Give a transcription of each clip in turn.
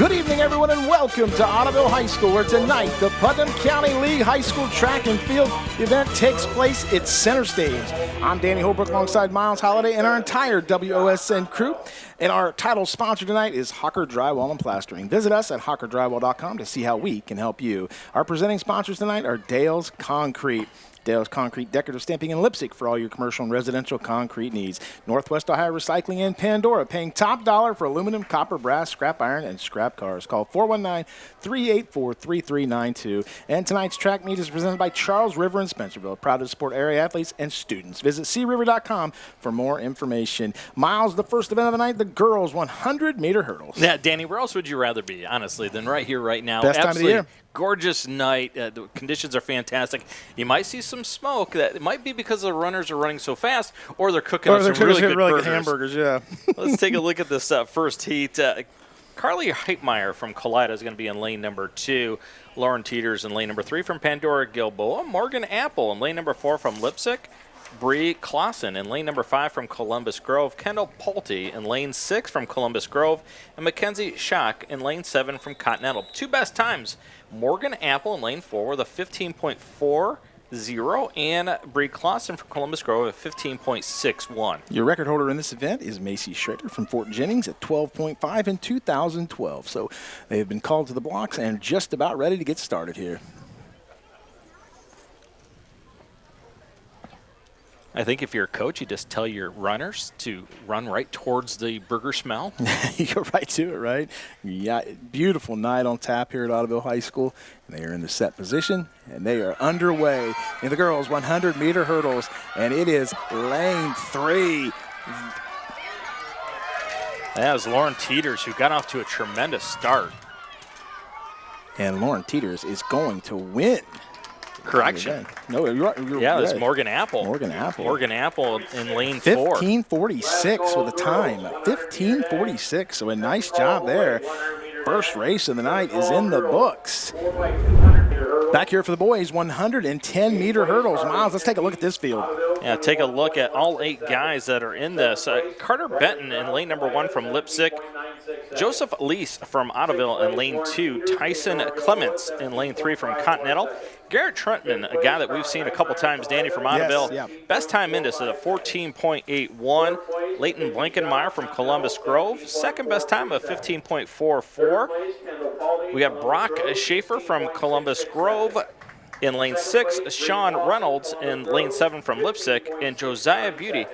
Good evening, everyone, and welcome to Ottoville High School, where tonight the Putnam County League High School Track and Field event takes place at center stage. I'm Danny Holbrook alongside Miles Holliday and our entire WOSN crew. And our title sponsor tonight is Hawker Drywall and Plastering. Visit us at hawkerdrywall.com to see how we can help you. Our presenting sponsors tonight are Dale's Concrete. Dale's Concrete Decorative Stamping in Leipzig for all your commercial and residential concrete needs. Northwest Ohio Recycling in Pandora, paying top dollar for aluminum, copper, brass, scrap iron, and scrap cars. Call 419-384-3392. And tonight's track meet is presented by Charles River in Spencerville, proud to support area athletes and students. Visit criver.com for more information. Miles, the first event of the night, the girls 100-meter hurdles. Yeah, Danny, where else would you rather be, honestly, than right here, right now? Best time of the year. Gorgeous night. The conditions are fantastic. You might see some smoke. It might be because the runners are running so fast, or they're cooking up some really good hamburgers. Yeah. Let's take a look at this first heat. Carly Heitmeyer from Colida is going to be in lane number 2. Lauren Teeters in lane number 3 from Pandora Gilboa. Morgan Apple in lane number 4 from Leipzig. Bree Clausen in lane number 5 from Columbus Grove. Kendall Pulte in lane 6 from Columbus Grove. And Mackenzie Schock in lane 7 from Continental. Two best times. Morgan Apple in lane 4 with a 15.40 and Bree Clausen from Columbus Grove at 15.61. Your record holder in this event is Macy Schrader from Fort Jennings at 12.5 in 2012. So they have been called to the blocks and just about ready to get started here. I think if you're a coach, you just tell your runners to run right towards the burger smell. You go right to it, right? Yeah, beautiful night on tap here at Ottoville High School. And they are in the set position, and they are underway in the girls' 100-meter hurdles, and it is lane 3. That was Lauren Teeters, who got off to a tremendous start. And Lauren Teeters is going to win. Correction. No, you're yeah, right. That's Morgan Apple. Morgan Apple. Morgan Apple in lane 4. 15:46 with a time. 15:46. So a nice job there. First race of the night is in the books. Back here for the boys, 110-meter hurdles. Miles, let's take a look at this field. Yeah, take a look at all 8 guys that are in this. Carter Benton in lane number 1 from Leipzig. Joseph Lease from Ottoville in lane 2. Tyson Clements in lane 3 from Continental. Garrett Trentman, a guy that we've seen a couple times, Danny, from Ottoville. Yes, yeah. Best time in this is a 14.81. Leighton Blankenmeyer from Columbus Grove. Second best time of 15.44. We got Brock Schaefer from Columbus Grove in lane 6. Sean Reynolds in lane 7 from Leipzig. And Josiah Beauty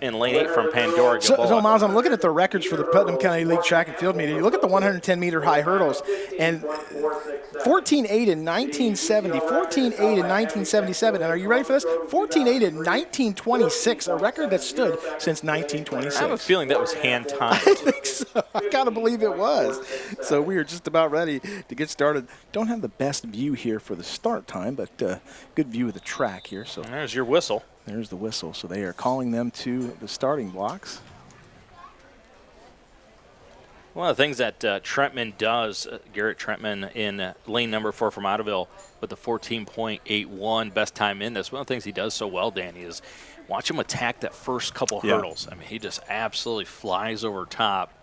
in lane 8 from Pandora Gilboa. So, Miles, I'm looking at the records for the Putnam County League Track and Field meet. You look at the 110-meter high hurdles, and 14.8 in 1970, 14.8 in 1977, and are you ready for this? 14.8 in 1926, a record that stood since 1926. I have a feeling that was hand-timed. I think so. I gotta believe it was. So we are just about ready to get started. Don't have the best view here for the start time, but good view of the track here. So there's your whistle. There's the whistle. So they are calling them to the starting blocks. One of the things that Trentman does, Garrett Trentman in lane number 4 from Ottoville with the 14.81 best time in this, one of the things he does so well, Danny, is watch him attack that first couple hurdles. I mean, he just absolutely flies over top.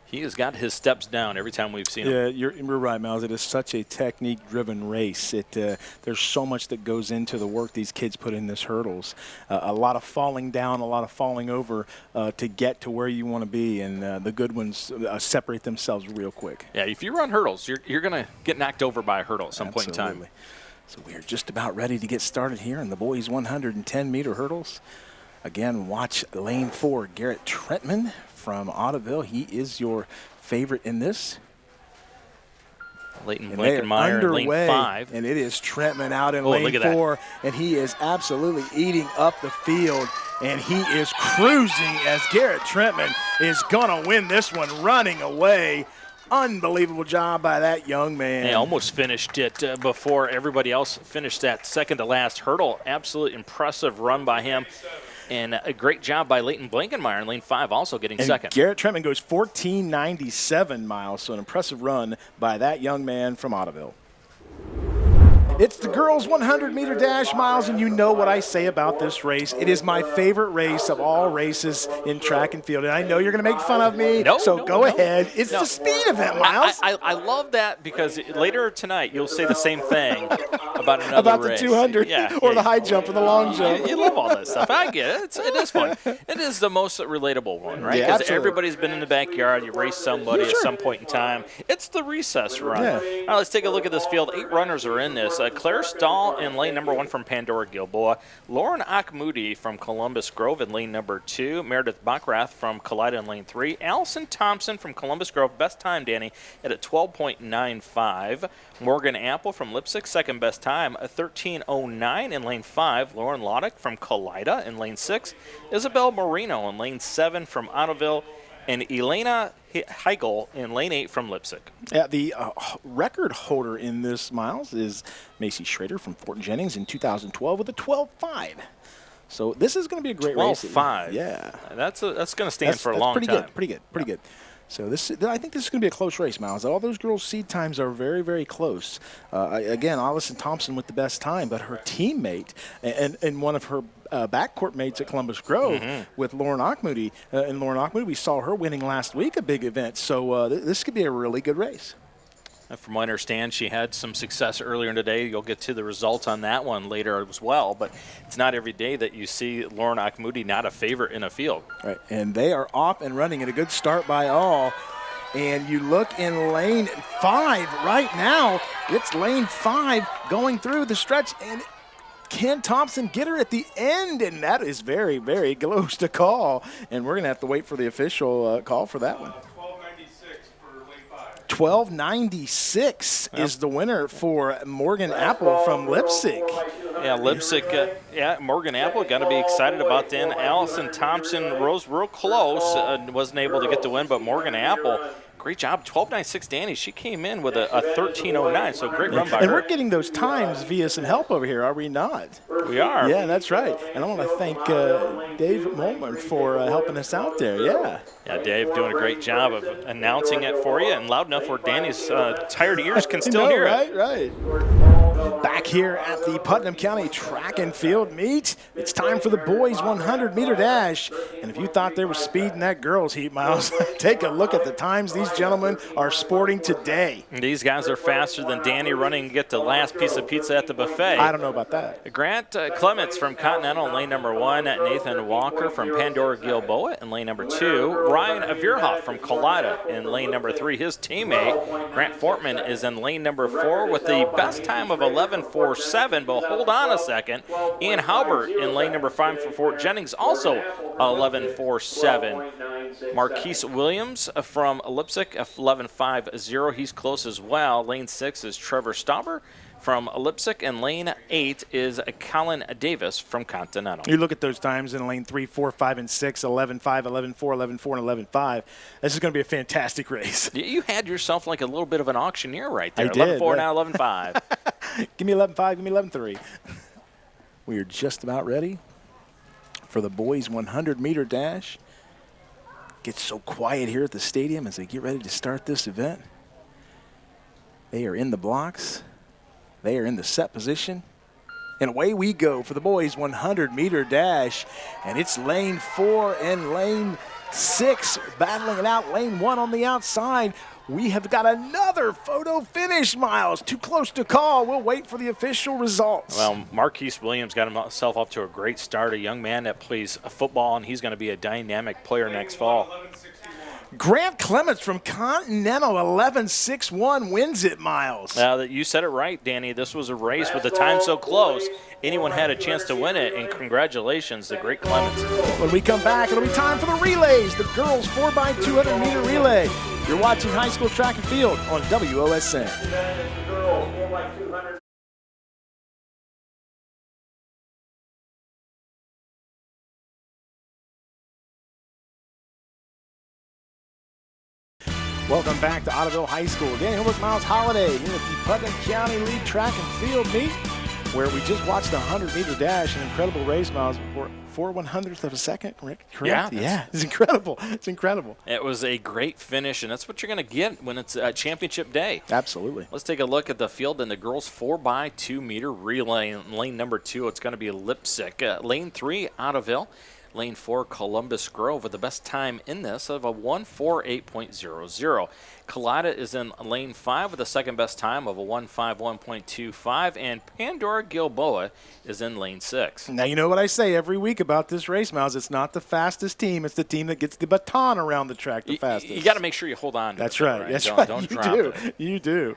He has got his steps down every time we've seen him. Yeah, you're right, Miles. It is such a technique-driven race. There's so much that goes into the work these kids put in this hurdles. A lot of falling down, a lot of falling over to get to where you want to be, and the good ones separate themselves real quick. Yeah, if you run hurdles, you're going to get knocked over by a hurdle at some point in time. So we are just about ready to get started here in the boys' 110-meter hurdles. Again, watch lane 4, Garrett Trentman from Ottoville. He is your favorite in this. Leighton Blankenmeyer in lane 5. And it is Trentman out in lane 4. And he is absolutely eating up the field. And he is cruising as Garrett Trentman is going to win this one running away. Unbelievable job by that young man. He almost finished it before everybody else finished that second to last hurdle. Absolutely impressive run by him. And a great job by Leighton Blankenmeyer in lane 5, also getting second. Garrett Trentman goes 14.97 miles, so an impressive run by that young man from Ottoville. It's the girls 100-meter dash, Miles, and you know what I say about this race. It is my favorite race of all races in track and field. And I know you're going to make fun of me, so go ahead. It's the speed event, Miles. I love that because later tonight you'll say the same thing about another race. About the 200 or the high jump or the long jump. You love all that stuff. I get it. It is fun. It is the most relatable one, right? Yeah, because everybody's been in the backyard. You race somebody at some point in time. It's the recess run. Yeah. All right, let's take a look at this field. 8 runners are in this. Claire Stahl in lane number 1 from Pandora Gilboa. Lauren Akmoudi from Columbus Grove in lane number 2. Meredith Backrath from Kalida in lane 3. Allison Thompson from Columbus Grove, best time, Danny, at a 12.95. Morgan Apple from Lipsick, second best time, a 13.09 in lane 5. Lauren Loddick from Kalida in lane 6. Isabel Marino in lane 7 from Ottoville. And Elena Heigl in lane 8 from Lipsick. Yeah, the record holder in this, Miles, is Macy Schrader from Fort Jennings in 2012 with a 12.5. So this is going to be a great race. 12.5. Yeah. That's going to stand for a long time. Pretty good. So I think this is going to be a close race, Miles. All those girls' seed times are very, very close. Again, Allison Thompson with the best time, but her teammate and one of her backcourt mates at Columbus Grove with Lauren Akmoudi. And Lauren Akmoudi, we saw her winning last week a big event. So this could be a really good race. From what I understand, she had some success earlier today. You'll get to the results on that one later as well. But it's not every day that you see Lauren Akmoudi not a favorite in a field. Right, and they are off and running at a good start by all. And you look in lane 5 right now. It's lane 5 going through the stretch. And can Thompson get her at the end? And that is very, very close to call. And we're going to have to wait for the official call for that one. 12.96 is the winner for Morgan Apple from Lipsick. Yeah, Lipsick, Morgan Apple got to be excited about then. Allison Thompson rose real close, wasn't able to get the win, but Morgan Apple, great job. 12.96, Danny. She came in with a 13.09, so great run by her. And we're getting those times via some help over here, are we not? We are. Yeah, that's right. And I want to thank Dave Molman for helping us out there, Yeah, Dave doing a great job of announcing it for you and loud enough where Danny's tired ears can still hear it. Right. Back here at the Putnam County Track and Field meet, it's time for the boys 100-meter dash. And if you thought there was speed in that girls' heat, Miles, take a look at the times these gentlemen are sporting today. These guys are faster than Danny running to get the last piece of pizza at the buffet. I don't know about that. Grant Clements from Continental in lane number 1. Nathan Walker from Pandora Gilboa in lane number 2. Ryan Avierhoff from Kalida in lane number 3. His teammate, Grant Fortman, is in lane number 4 with the best time of 11.47, but hold on a second. Ian Halbert in lane number 5 for Fort Jennings, also 11.47. Marquise Williams from Lipsick, 11.50. He's close as well. Lane 6 is Trevor Stauber from Lipsick, and lane 8 is Colin Davis from Continental. You look at those times in lane 3, 4, 5, and 6, 11.5, 11.4, 11.4, and 11.5. This is going to be a fantastic race. You had yourself like a little bit of an auctioneer right there. I did. 11.4 now, 11.5. Give me 11.5, give me 11.3. We are just about ready for the boys 100-meter dash. Gets so quiet here at the stadium as they get ready to start this event. They are in the blocks. They are in the set position. And away we go for the boys 100-meter dash. And it's lane 4 and lane 6 battling it out. Lane 1 on the outside. We have got another photo finish, Miles. Too close to call. We'll wait for the official results. Well, Marquise Williams got himself off to a great start, a young man that plays football, and he's going to be a dynamic player next fall. Grant Clements from Continental, 11.61, wins it, Miles. You said it right, Danny. This was a race with the time so close. Anyone had a chance to win it, and congratulations to Great Clements. When we come back, it'll be time for the relays, the girls 4x200-meter relay. You're watching High School Track and Field on WOSN. Welcome back to Ottoville High School. Danny Holbrook, Miles Holiday here at the Putnam County League Track and Field meet. where we just watched a 100-meter dash, an incredible race, Miles, for 4/100th of a second, correct? Yeah, it's incredible. It's incredible. It was a great finish, and that's what you're going to get when it's a championship day. Absolutely. Let's take a look at the field in the girls 4x2-meter relay. In lane number 2, it's going to be Lipsick. Lane 3, Ottoville. Lane 4, Columbus Grove, with the best time in this of a 1:48.00. Kalida is in lane 5 with the second best time of a 1:51.25, and Pandora Gilboa is in lane 6. Now, you know what I say every week about this race, Miles. It's not the fastest team. It's the team that gets the baton around the track the fastest. You got to make sure you hold on to That's it. right. Right? That's don't, right. Don't you drop do. it. You do.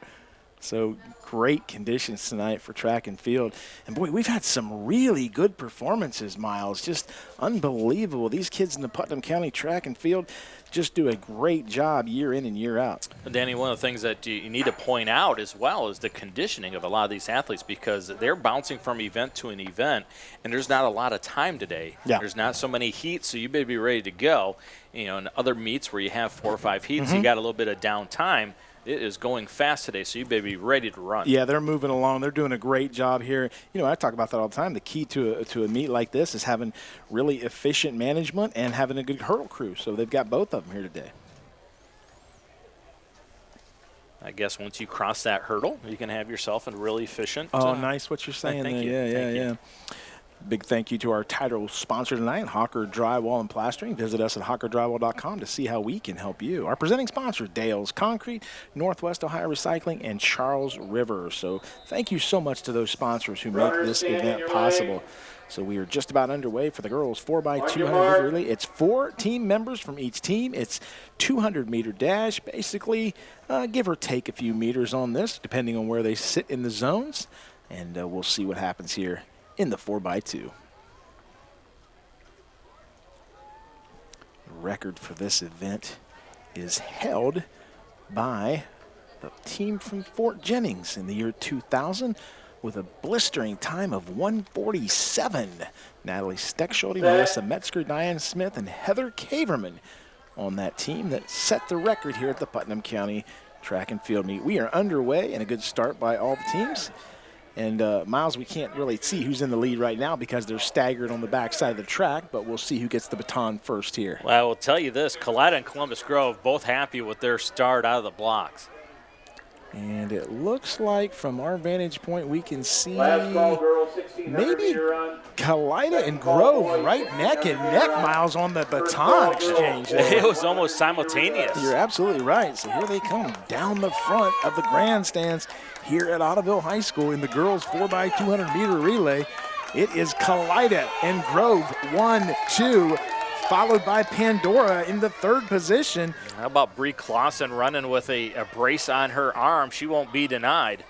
So great conditions tonight for track and field. And, boy, we've had some really good performances, Miles. Just unbelievable. These kids in the Putnam County track and field just do a great job year in and year out. Danny, one of the things that you need to point out as well is the conditioning of a lot of these athletes, because they're bouncing from event to an event, and there's not a lot of time today. Yeah. There's not so many heats, so you better be ready to go. You know, in other meets where you have 4 or 5 heats, you got a little bit of downtime. It is going fast today, so you better be ready to run. Yeah, they're moving along. They're doing a great job here. You know, I talk about that all the time. The key to a meet like this is having really efficient management and having a good hurdle crew. So they've got both of them here today. I guess once you cross that hurdle, you can have yourself a really efficient. Oh, nice what you're saying thank there. you. Yeah, Thank yeah. you. Big thank you to our title sponsor tonight, Hawker Drywall and Plastering. Visit us at hawkerdrywall.com to see how we can help you. Our presenting sponsor, Dale's Concrete, Northwest Ohio Recycling, and Charles River. So thank you so much to those sponsors who make this event possible. So we are just about underway for the girls 4x200 relay. It's 4 team members from each team. It's 200-meter dash, basically give or take a few meters on this, depending on where they sit in the zones. And we'll see what happens here in the 4x2. The record for this event is held by the team from Fort Jennings in the year 2000 with a blistering time of 1:47. Natalie Steckschulte, Melissa Metzger, Diane Smith, and Heather Caverman on that team that set the record here at the Putnam County Track and Field Meet. We are underway, and a good start by all the teams. And, Miles, we can't really see who's in the lead right now because they're staggered on the backside of the track, but we'll see who gets the baton first here. Well, I will tell you this, Kalida and Columbus Grove both happy with their start out of the blocks. And it looks like from our vantage point we can see maybe Kalida and Grove right neck and neck, Miles, on the baton exchange there. It was almost simultaneous. You're absolutely right. So here they come down the front of the grandstands here at Ottoville High School in the girls 4x200-meter relay. It is Kalida and Grove 1-2, followed by Pandora in the third position. How about Bree Clausen running with a brace on her arm? She won't be denied.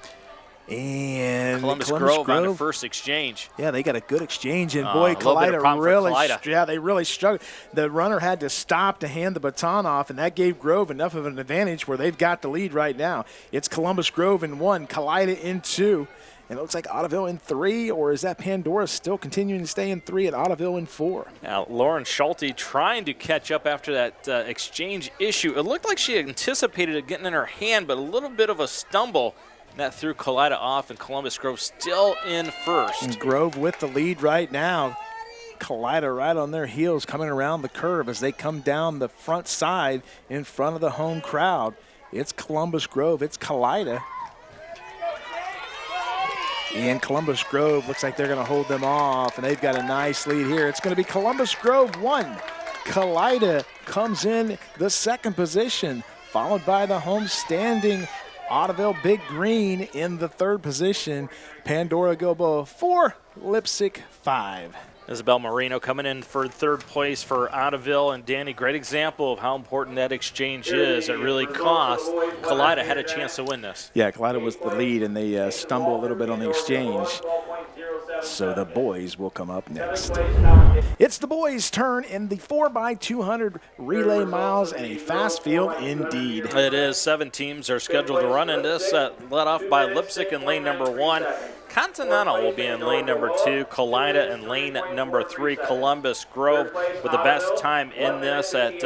And Columbus Grove on the first exchange. Yeah, they got a good exchange, and boy, Kalida really, Kalida. They really struggled. The runner had to stop to hand the baton off, and that gave Grove enough of an advantage where they've got the lead right now. It's Columbus Grove in 1, Kalida in 2, and it looks like Ottoville in 3, or is that Pandora still continuing to stay in 3 and Ottoville in 4? Now, Lauren Schulte trying to catch up after that exchange issue. It looked like she anticipated it getting in her hand, but a little bit of a stumble. That threw Kalida off, and Columbus Grove still in first. And Grove with the lead right now. Kalida right on their heels coming around the curve as they come down the front side in front of the home crowd. It's Columbus Grove. It's Kalida. And Columbus Grove looks like they're going to hold them off, and they've got a nice lead here. It's going to be Columbus Grove 1. Kalida comes in the second position, followed by the home-standing Ottoville Big Green in the third position. Pandora Gilboa 4, Lipsick 5. Isabel Marino coming in for third place for Ottoville, and Danny, great example of how important that exchange is. It really cost. Kalida had a chance to win this. Yeah, Kalida was the lead, and they stumble a little bit on the exchange. So the boys will come up next. It's the boys' turn in the 4x200 relay miles, and a fast field indeed. It is. 7 teams are scheduled to run in this, led off by Lipsick in lane number 1. Continental will be in lane number 2, Kalida in lane number 3, Columbus Grove with the best time in this at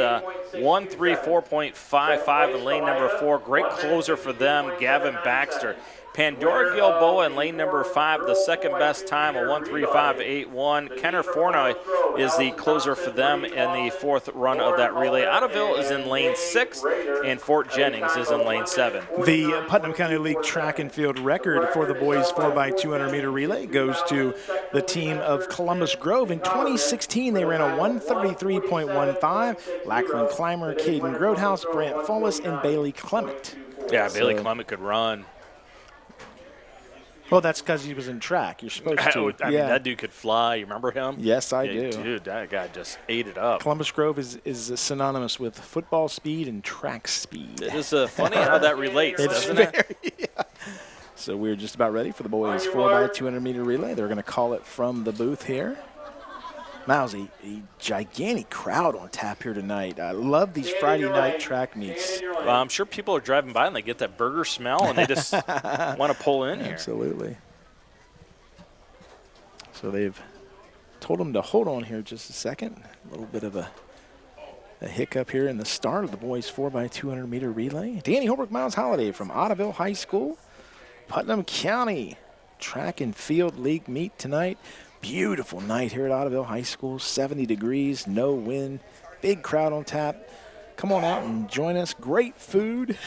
1:34.55 in lane number 4. Great closer for them, Gavin Baxter. Pandora Gilboa in lane number 5, the second best time, a 1:35.81. Kenner Fornoy is the closer for them in the 4th run of that relay. Ottoville is in lane 6, and Fort Jennings is in lane 7. The Putnam County League track and field record for the boys 4x200 meter relay goes to the team of Columbus Grove. In 2016, they ran a 1:33.15. Lackland Clymer, Caden Grotehouse, Brant Follis, and Bailey Clement. Yeah, Bailey Clement could run. Well, that's because he was in track. You're supposed to. I mean, that dude could fly. You remember him? Yes, I do. Dude, that guy just ate it up. Columbus Grove is synonymous with football speed and track speed. It is funny how that relates, doesn't it? Yeah. So we're just about ready for the boys 4x200 meter relay. They're going to call it from the booth here. Miles, a gigantic crowd on tap here tonight. I love these Friday night track meets. Well, I'm sure people are driving by and they get that burger smell and they just want to pull in here. Absolutely. So they've told them to hold on here just a second. A little bit of a hiccup here in the start of the boys 4x200 meter relay. Danny Holbrook, Miles Holliday from Ottoville High School. Putnam County Track and Field League meet tonight. Beautiful night here at Ottoville High School, 70 degrees, no wind, big crowd on tap. Come on out and join us. Great food.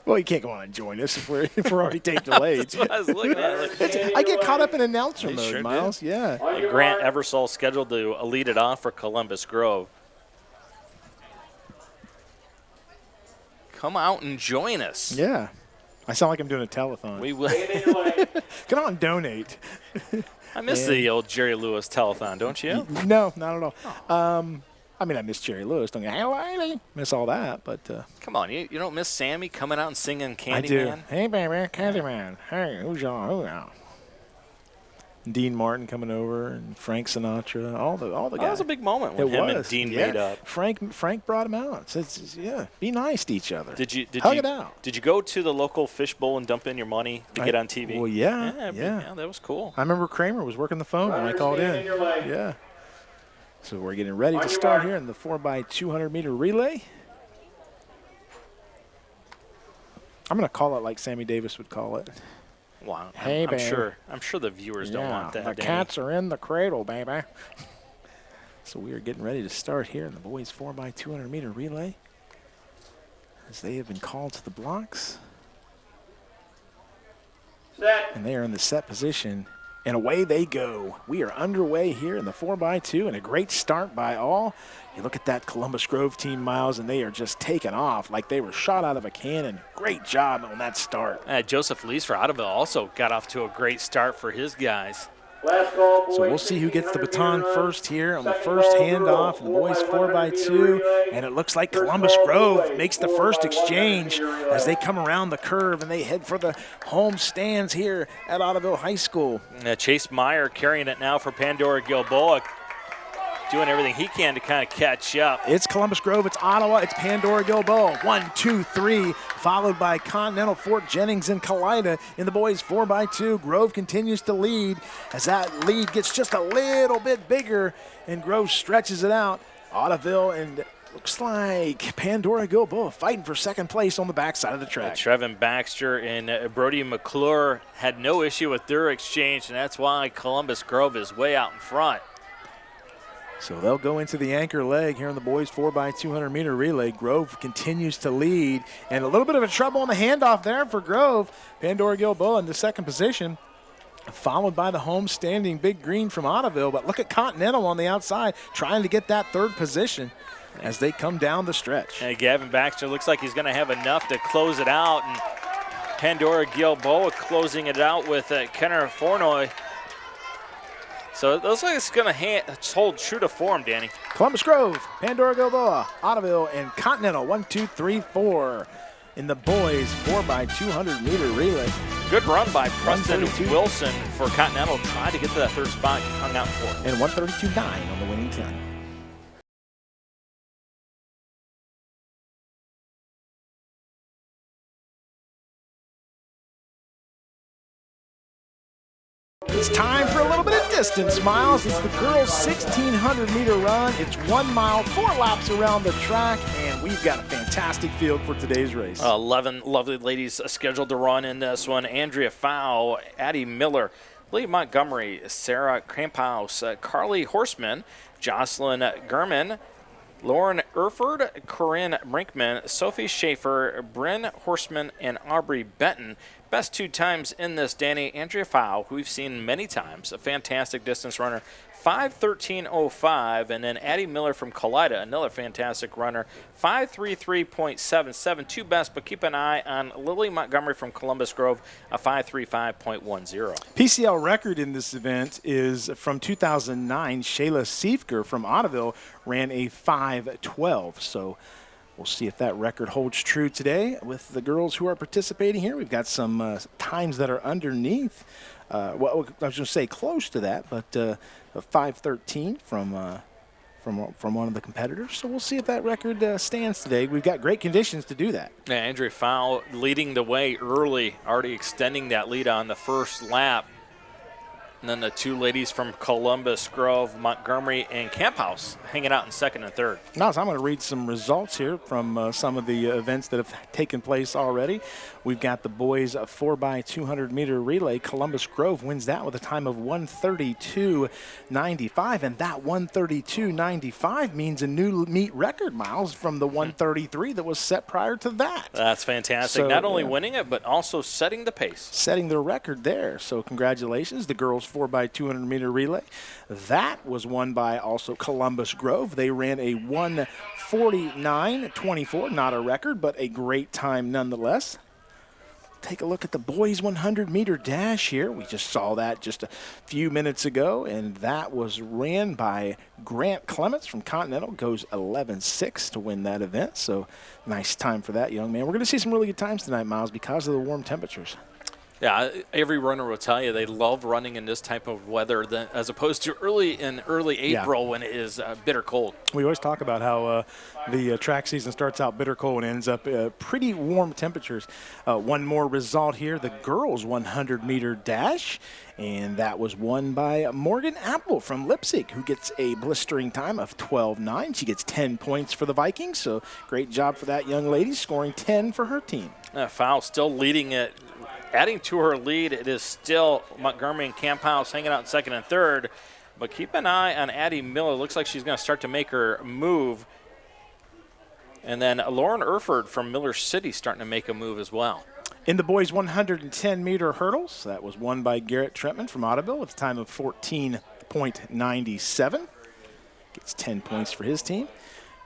Well, you can't come on and join us if we're already tape delayed. That's what I was looking at. I get caught up in announcer mode, sure Miles. do. Yeah. Grant Eversole scheduled to lead it off for Columbus Grove. Come out and join us. Yeah. I sound like I'm doing a telethon. We will. Come on and donate. I miss the old Jerry Lewis telethon, don't you? No, not at all. I mean, I miss Jerry Lewis. Don't I miss all that, but Come on, you don't miss Sammy coming out and singing Candyman? I do. Hey, baby, Candyman. Hey, who's y'all? Dean Martin coming over and Frank Sinatra, all the guys. That was a big moment when him and Dean made up. Frank brought him out. Says, yeah, be nice to each other. Hug it out. Did you go to the local fishbowl and dump in your money to get on TV? Well, yeah, that was cool. I remember Kramer was working the phone when I called in. Yeah. So we're getting ready to start here in the 4x200 meter relay. I'm going to call it like Sammy Davis would call it. Wow. Hey, I'm babe. sure the viewers don't want that. The cats are in the cradle, baby. So we are getting ready to start here in the boys 4x200 meter relay as they have been called to the blocks. Set. And they are in the set position. And away they go. We are underway here in the 4x2 and a great start by all. You look at that Columbus Grove team, Miles, and they are just taking off like they were shot out of a cannon. Great job on that start. Joseph Lees for Ottoville also got off to a great start for his guys. Last call, boys. So we'll see who gets the baton first here on the first handoff. And the boys 4x2. And it looks like Columbus Grove makes the first exchange as they come around the curve and they head for the home stands here at Ottoville High School. Chase Meyer carrying it now for Pandora Gilboa, doing everything he can to kind of catch up. It's Columbus Grove, it's Ottawa, it's Pandora Gilboa. 1, 2, 3, followed by Continental, Fort Jennings, and Kalida in the boys 4x2. Grove continues to lead as that lead gets just a little bit bigger, and Grove stretches it out. Ottoville and looks like Pandora Gilboa fighting for second place on the backside of the track. Trevin Baxter and Brody McClure had no issue with their exchange, and that's why Columbus Grove is way out in front. So they'll go into the anchor leg here in the boys 4x200 meter relay. Grove continues to lead, and a little bit of a trouble on the handoff there for Grove. Pandora Gilboa in the second position, followed by the home standing Big Green from Ottoville. But look at Continental on the outside trying to get that third position as they come down the stretch. And Gavin Baxter looks like he's going to have enough to close it out, and Pandora Gilboa closing it out with Kenner Fornoy. So it looks like it's going to hold true to form, Danny. Columbus Grove, Pandora Gilboa, Ottoville, and Continental 1, 2, 3, 4 in the boys 4x200 meter relay. Good run by Preston Wilson for Continental. Tried to get to that third spot, hung out fourth. And 132.9 on the winning time. It's time for a little bit of distance, Miles. It's the girls' 1,600-meter run. It's 1 mile, 4 laps around the track, and we've got a fantastic field for today's race. 11 lovely ladies scheduled to run in this one. Andrea Fowl, Addie Miller, Lee Montgomery, Sarah Kramphaus, Carly Horseman, Jocelyn Gurman, Lauren Erford, Corinne Brinkman, Sophie Schaefer, Bryn Horseman, and Aubrey Benton. Best 2 times in this, Danny. Andrea Fowl, who we've seen many times, a fantastic distance runner, 5:13.05, and then Addie Miller from Kalida, another fantastic runner, 5:33.77, 2 best, but keep an eye on Lily Montgomery from Columbus Grove, a 5:35.10. PCL record in this event is from 2009. Shayla Siefker from Ottoville ran a 5:12, so we'll see if that record holds true today with the girls who are participating here. We've got some times that are underneath. Well, I was going to say close to that, but a 5:13 from one of the competitors. So we'll see if that record stands today. We've got great conditions to do that. Yeah, Andrea Fowl leading the way early, already extending that lead on the first lap. And then the 2 ladies from Columbus Grove, Montgomery, and Camp House hanging out in second and third. Now, so I'm going to read some results here from some of the events that have taken place already. We've got the boys 4x200-meter relay. Columbus Grove wins that with a time of 1:32.95, and that 1:32.95 means a new meet record, Miles, from the 1:33 that was set prior to that. That's fantastic. So, not only winning it, but also setting the pace. Setting the record there. So congratulations, the girls 4x200-meter relay. That was won by also Columbus Grove. They ran a 1:49.24, not a record, but a great time nonetheless. Take a look at the boys 100-meter dash here. We just saw that just a few minutes ago, and that was ran by Grant Clements from Continental. Goes 11:06 to win that event, so nice time for that young man. We're going to see some really good times tonight, Miles, because of the warm temperatures. Yeah, every runner will tell you they love running in this type of weather as opposed to early April when it is bitter cold. We always talk about how the track season starts out bitter cold and ends up pretty warm temperatures. One more result here, the girls 100-meter dash, and that was won by Morgan Apple from Leipzig, who gets a blistering time of 12:09. She gets 10 points for the Vikings, so great job for that young lady, scoring 10 for her team. Fowl still leading it. Adding to her lead, it is still Montgomery and Camp House hanging out in second and third. But keep an eye on Addie Miller. Looks like she's going to start to make her move. And then Lauren Erford from Miller City starting to make a move as well. In the boys 110-meter hurdles, that was won by Garrett Trentman from Ottoville with a time of 14.97. Gets 10 points for his team.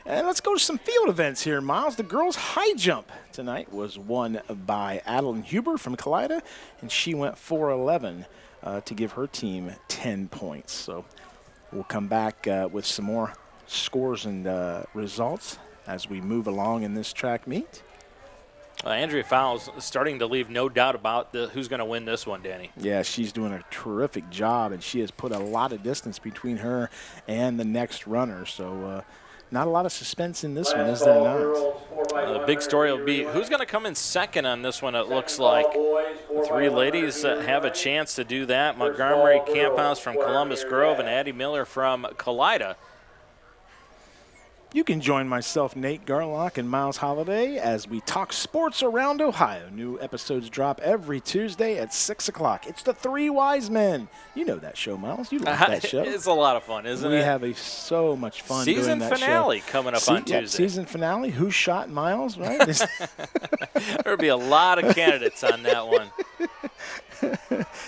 And let's go to some field events here, Miles. The girls' high jump tonight was won by Adeline Huber from Kalida, and she went 4:11 to give her team 10 points. So we'll come back with some more scores and results as we move along in this track meet. Andrea Fowles starting to leave no doubt about who's going to win this one, Danny. Yeah, she's doing a terrific job, and she has put a lot of distance between her and the next runner. So not a lot of suspense in this one, is there not? The big story will be who's going to come in second on this one, it looks like. The 3 ladies have a chance to do that. Montgomery Camphouse from Columbus Grove and Addie Miller from Kalida. You can join myself, Nate Garlock, and Miles Holliday as we talk sports around Ohio. New episodes drop every Tuesday at 6 o'clock. It's the 3 Wise Men. You know that show, Miles. You like that show. It's a lot of fun, isn't it? We have so much fun doing that show. Season finale coming up on Tuesday. Season finale. Who shot Miles, right? There'll be a lot of candidates on that one.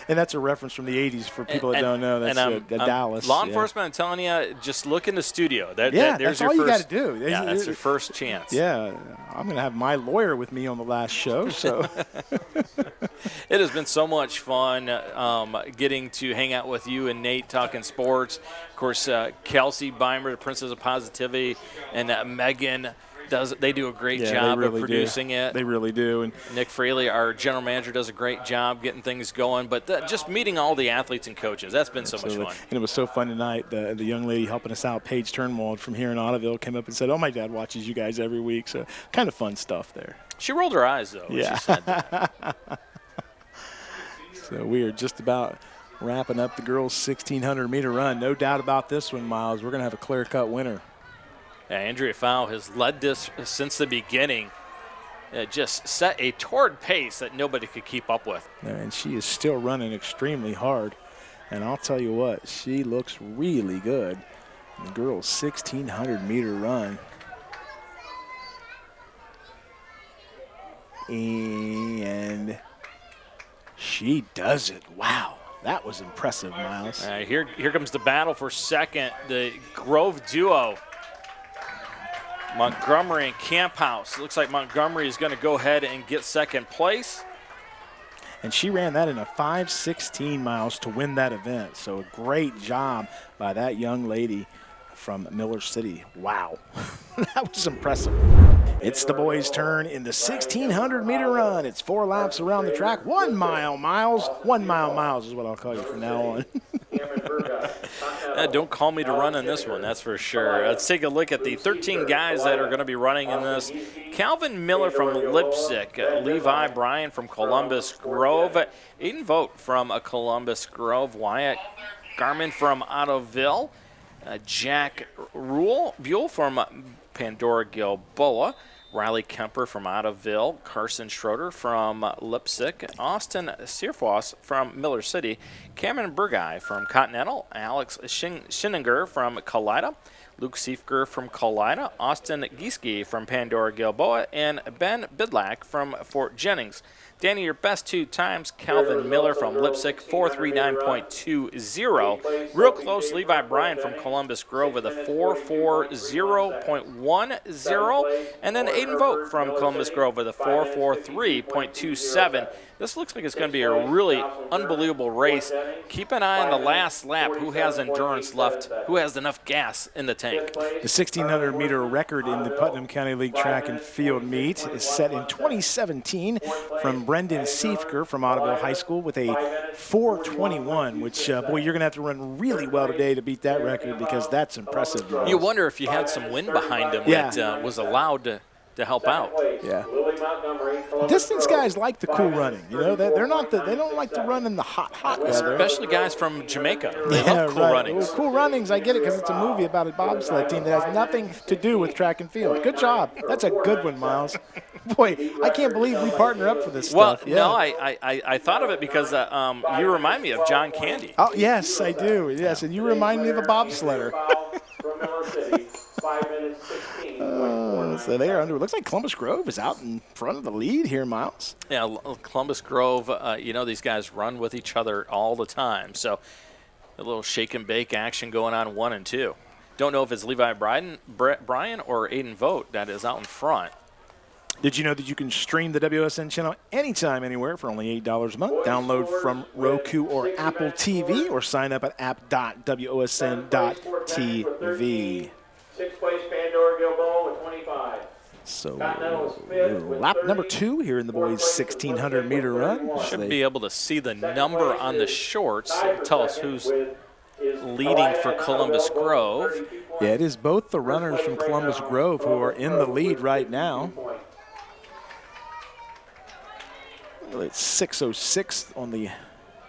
And that's a reference from the 80s for people that don't know. That's Dallas. Law enforcement, I'm telling you, just look in the studio. There's that's your all you first, got to do. Yeah, that's your first chance. Yeah, I'm going to have my lawyer with me on the last show. So it has been so much fun getting to hang out with you and Nate talking sports. Of course, Kelsey Beimer, the Princess of Positivity, and Megan. They do a great job of producing it. They really do. And Nick Fraley, our general manager, does a great job getting things going. But just meeting all the athletes and coaches, that's been so much fun. And it was so fun tonight. The young lady helping us out, Paige Turnwald from here in Ottoville, came up and said, "Oh, my dad watches you guys every week." So kind of fun stuff there. She rolled her eyes, though, when she said that. So we are just about wrapping up the girls' 1,600-meter run. No doubt about this one, Miles. We're going to have a clear-cut winner. Yeah, Andrea Fowl has led this since the beginning. Just set a torrid pace that nobody could keep up with. And she is still running extremely hard. And I'll tell you what, she looks really good. The girls' 1,600-meter run. And she does it. Wow, that was impressive, Miles. Here comes the battle for second. The Grove duo, Montgomery and Camp House. Looks like Montgomery is going to go ahead and get second place. And she ran that in a 5:16 miles to win that event. So a great job by that young lady from Miller City. Wow, that was impressive. It's the boys' turn in the 1,600-meter run. It's 4 laps around the track. 1 mile, Miles. 1 mile, Miles is what I'll call you from now on. Don't call me to run in this one, that's for sure. Let's take a look at the 13 guys that are going to be running in this. Calvin Miller from Lipsick, Levi Bryan from Columbus Grove, Aiden Vogt from Columbus Grove, Wyatt Garman from Ottoville, Jack Buell from Pandora Gilboa, Riley Kemper from Ottoville, Carson Schroeder from Lipsick, Austin Searfoss from Miller City, Cameron Burgai from Continental, Alex Schinninger from Kalida, Luke Siefker from Kalida, Austin Gieske from Pandora Gilboa, and Ben Bidlack from Fort Jennings. Danny, your best 2 times, Calvin Miller from Lipsick, 4:39.20. Real close, Levi Bryan from Columbus Grove with a 4:40.10. And then Aiden Vogt from Columbus Grove with a 4:43.27. This looks like it's going to be a really unbelievable race. Keep an eye on the last lap. Who has endurance left? Who has enough gas in the tank? The 1,600-meter record in the Putnam County League Track and Field meet is set in 2017 from Brendan Siefker from Ottoville High School with a 4:21, which, boy, you're going to have to run really well today to beat that record because that's impressive. You wonder if you had some wind behind him that was allowed to help out. Yeah. Distance guys like the cool running. You know, they don't like to run in the hot weather. Especially guys from Jamaica. They love cool runnings. Well, cool runnings, I get it because it's a movie about a bobsled team that has nothing to do with track and field. Good job. That's a good one, Miles. Boy, I can't believe we partner up for this stuff. Well, no, I thought of it because you remind me of John Candy. Oh, yes, I do. Yes, and you remind me of a bobsledder. So they are under. It looks like Columbus Grove is out in front of the lead here, Miles. Yeah, Columbus Grove, these guys run with each other all the time. So a little shake and bake action going on 1 and 2. Don't know if it's Levi Bryan or Aiden Vogt that is out in front. Did you know that you can stream the WSN channel anytime, anywhere for only $8 a month? Download from Roku or Apple TV or sign up at app.wosn.tv. 6th place Pandora Gilboa with 25. So lap number 2 here in the boys' 1,600-meter run. Should be able to see the number on the shorts. Tell us who's leading for Columbus Grove. Yeah, it is both the runners from Columbus Grove who are in the lead right now. It's 6:06 on the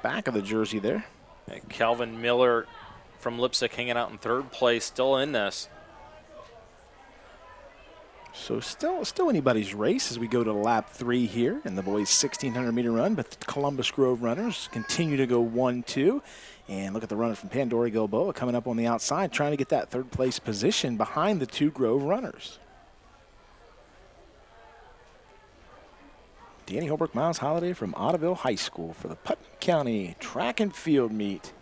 back of the jersey there. And Calvin Miller from Lipsick hanging out in 3rd place, still in this. So still anybody's race as we go to lap 3 here in the boys' 1,600-meter run, but the Columbus Grove runners continue to go 1-2. And look at the runner from Pandora Gilboa coming up on the outside, trying to get that 3rd place position behind the 2 Grove runners. Danny Holbrook, Miles Holliday from Ottoville High School for the Putnam County Track and Field meet.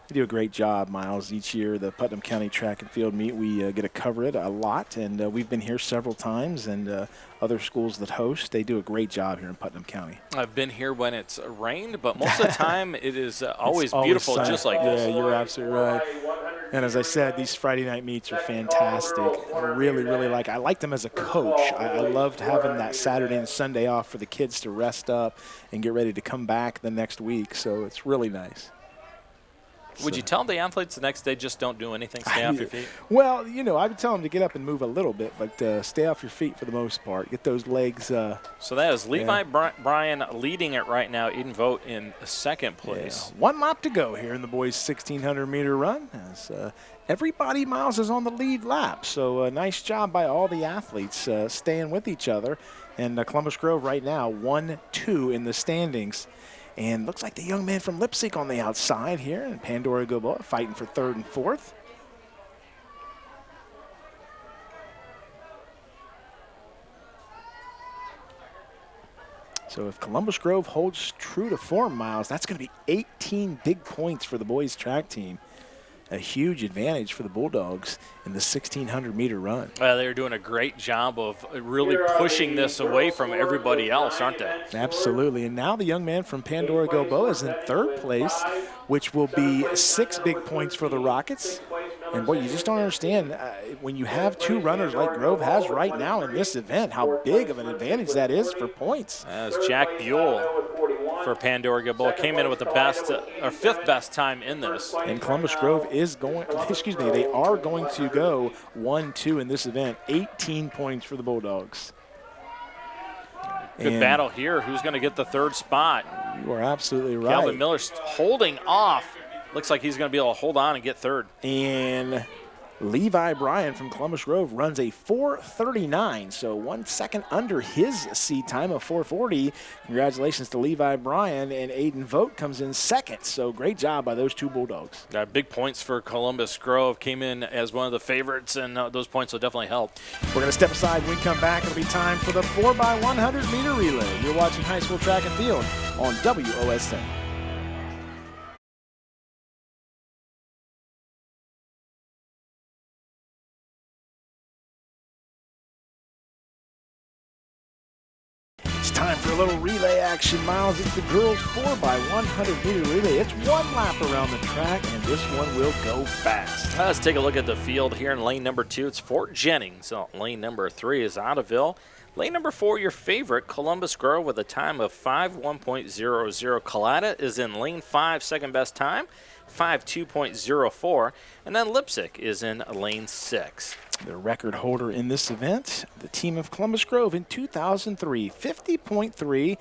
They do a great job, Miles. Each year, the Putnam County Track and Field meet, we get to cover it a lot, and we've been here several times, and other schools that host, they do a great job here in Putnam County. I've been here when it's rained, but most of the time it is always beautiful, sunny. Just like this. Yeah, you're absolutely right. And as I said, these Friday night meets are fantastic. I really like them as a coach. I loved having that Saturday and Sunday off for the kids to rest up and get ready to come back the next week, so it's really nice. Would you tell the athletes the next day just don't do anything, stay off your feet? Well, I would tell them to get up and move a little bit, but stay off your feet for the most part. Get those legs. So that is Levi Bryan leading it right now. Aiden Vogt in second place. Yeah. 1 lap to go here in the boys' 1,600-meter run. As everybody, Miles, is on the lead lap. So nice job by all the athletes staying with each other. And Columbus Grove right now 1-2 in the standings. And looks like the young man from Leipzig on the outside here, and Pandora Gilboa fighting for 3rd and 4th. So if Columbus Grove holds true to form, Miles, that's going to be 18 big points for the boys track team. A huge advantage for the Bulldogs in the 1,600-meter run. They're doing a great job of really pushing this away from everybody else, aren't they? Absolutely. And now the young man from Pandora Gilboa is in 3rd place, which will be 6 big points for the Rockets. And boy, you just don't understand when you have 2 runners like Grove has right now in this event, how big of an advantage that is for points. As Jack Buell for Pandora Gilboa came in with the best, or 5th best time in this. And Columbus Grove is going, they are going to go 1-2 in this event. 18 points for the Bulldogs. Good battle here. Who's going to get the 3rd spot? You are absolutely right. Calvin Miller's holding off. Looks like he's going to be able to hold on and get 3rd. And Levi Bryan from Columbus Grove runs a 4:39, so 1 second under his seed time of 4:40. Congratulations to Levi Bryan, and Aiden Vogt comes in 2nd, so great job by those 2 Bulldogs. Big points for Columbus Grove. Came in as one of the favorites, and those points will definitely help. We're going to step aside. When we come back, it'll be time for the 4x100-meter relay. You're watching High School Track and Field on WOSN. Time for a little relay action, Miles. It's the girls' 4x100-meter relay. It's 1 lap around the track, and this one will go fast. Let's take a look at the field here in lane number 2. It's Fort Jennings. Lane number 3 is Ottoville. Lane number 4, your favorite, Columbus Grove, with a time of 5:1.00. Kalida is in lane 5, 2nd best time, 5:2.04. And then Leipzig is in lane 6. The record holder in this event, the team of Columbus Grove in 2003, 50.3.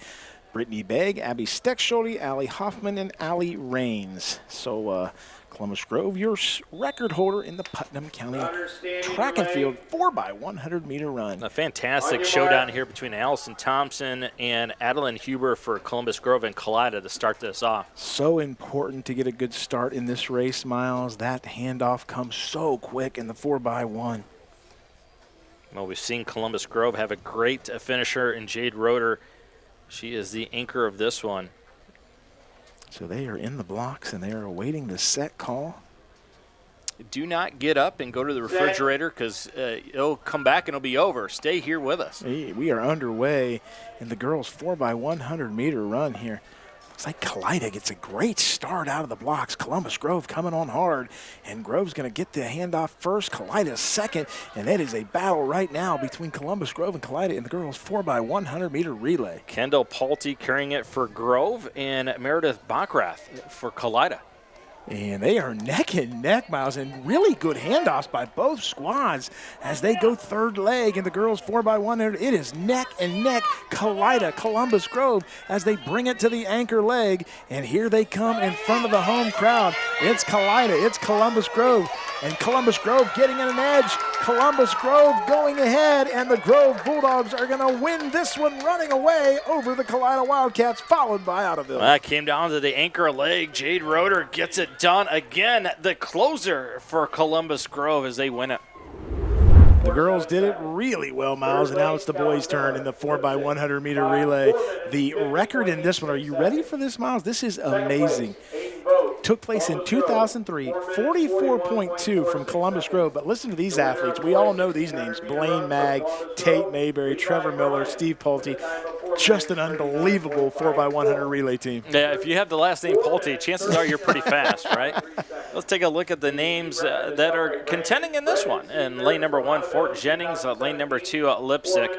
Brittany Begg, Abby Steckschulte, Allie Hoffman, and Allie Rains. So Columbus Grove, your record holder in the Putnam County Track and Field 4x100-meter run. A fantastic showdown here between Allison Thompson and Adeline Huber for Columbus Grove and Kalida to start this off. So important to get a good start in this race, Miles. That handoff comes so quick in the 4x1. Well, we've seen Columbus Grove have a great finisher in Jade Roeder. She is the anchor of this one. So they are in the blocks, and they are awaiting the set call. Do not get up and go to the refrigerator, because it'll come back and it'll be over. Stay here with us. We are underway in the girls' 4x100-meter run here. Looks like Kalida gets a great start out of the blocks. Columbus Grove coming on hard, and Grove's going to get the handoff first. Kalida second, and that is a battle right now between Columbus Grove and Kalida in the girls' 4x100-meter relay. Kendall Palte carrying it for Grove, and Meredith Backrath for Kalida. And they are neck and neck, Miles, and really good handoffs by both squads as they go 3rd leg in the girls' 4x100. It is neck and neck, Kalida, Columbus Grove, as they bring it to the anchor leg. And here they come in front of the home crowd. It's Kalida, it's Columbus Grove, and Columbus Grove getting an edge. Columbus Grove going ahead, and the Grove Bulldogs are going to win this one, running away over the Kalida Wildcats, followed by Ottoville. That came down to the anchor leg. Jade Roeder gets it done again. The closer for Columbus Grove as they win it. The girls did it really well, Miles, and now it's the boys' turn in the 4x100-meter relay. The record in this one, are you ready for this, Miles? This is amazing. Took place in 2003, 44.2 from Columbus Grove. But listen to these athletes. We all know these names: Blaine Mag, Tate Mayberry, Trevor Miller, Steve Pulte. Just an unbelievable 4x100 relay team. Yeah, if you have the last name Pulte, chances are you're pretty fast, right? Let's take a look at the names that are contending in this one. In lane number 1, Fort Jennings. Lane number 2, Lipsick.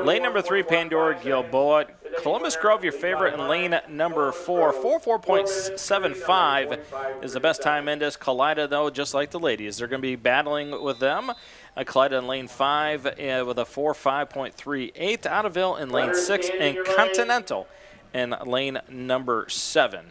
Lane number 3, Pandora Gilboa. Columbus Grove, your favorite, in lane number 4. 4.75 is the best time in this. Kalida, though, just like the ladies, they're going to be battling with them. Kalida in lane 5 with a 4.5.38. Otterville in lane 6, and Continental in lane number 7.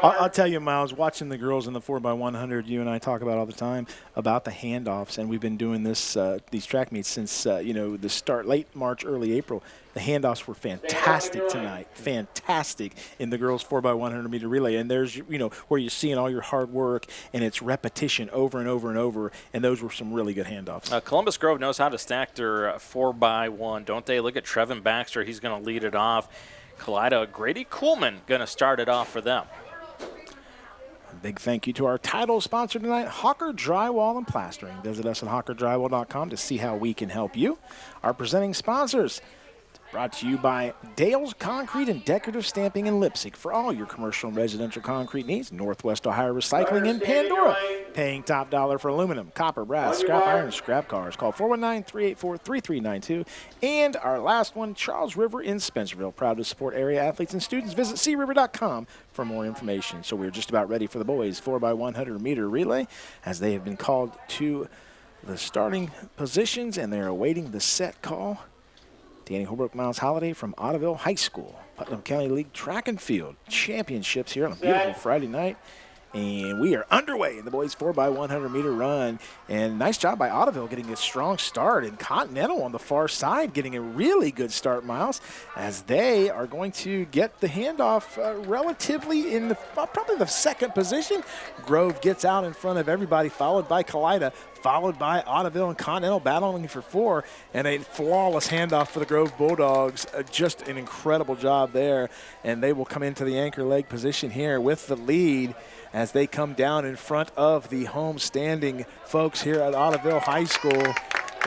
I'll tell you, Miles, watching the girls in the 4x100, you and I talk about all the time about the handoffs, and we've been doing this these track meets since the start, late March, early April. The handoffs were fantastic tonight, fantastic in the girls 4x100 meter relay. And there's where you're seeing all your hard work, and it's repetition over and over and over. And those were some really good handoffs. Columbus Grove knows how to stack their 4x1, don't they? Look at Trevin Baxter; he's going to lead it off. Kalida, Grady Kuhlman going to start it off for them. A big thank you to our title sponsor tonight, Hawker Drywall and Plastering. Visit us at hawkerdrywall.com to see how we can help you. Our presenting sponsors, brought to you by Dale's Concrete and Decorative Stamping in Lipsick for all your commercial and residential concrete needs. Northwest Ohio Recycling in Pandora, paying top dollar for aluminum, copper, brass, scrap iron, scrap cars. Call 419-384-3392. And our last one, Charles River in Spencerville. Proud to support area athletes and students. Visit criver.com for more information. So we're just about ready for the boys 4x100 meter relay as they have been called to the starting positions and they're awaiting the set call. Danny Holbrook, Miles Holliday from Otterville High School. Putnam County League Track and Field Championships here on a beautiful Friday night. And we are underway in the boys 4x100 meter run. And nice job by Otterville getting a strong start. And Continental on the far side getting a really good start, Miles, as they are going to get the handoff relatively in the probably the second position. Grove gets out in front of everybody, followed by Kalida, followed by Otterville and Continental battling for 4, and a flawless handoff for the Grove Bulldogs. Just an incredible job there, and they will come into the anchor leg position here with the lead as they come down in front of the home standing folks here at Otterville High School.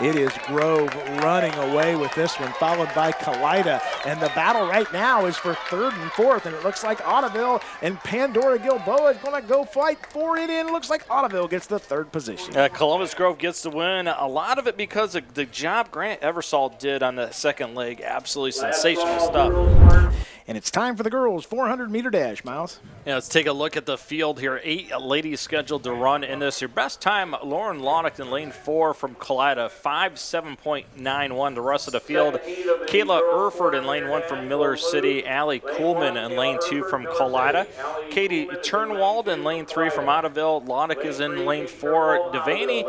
It is Grove running away with this one, followed by Kalida. And the battle right now is for 3rd and 4th, and it looks like Otterville and Pandora Gilboa is going to go fight for it, and it looks like Otterville gets the 3rd position. Columbus Grove gets the win. A lot of it because of the job Grant Eversole did on the second leg. Absolutely sensational stuff. And it's time for the girls' 400-meter dash, Miles. Yeah, let's take a look at the field here. 8 ladies scheduled to run in this. Your best time, Lauren Laudick in lane 4 from Kalida, 5:7.91. The rest of the field, Kayla Erford in lane 1 from Miller City. Allie Kuhlman in lane 2 from Kalida. Katie Turnwald in lane 3 from Otterville. Laudick is in lane 4. Devaney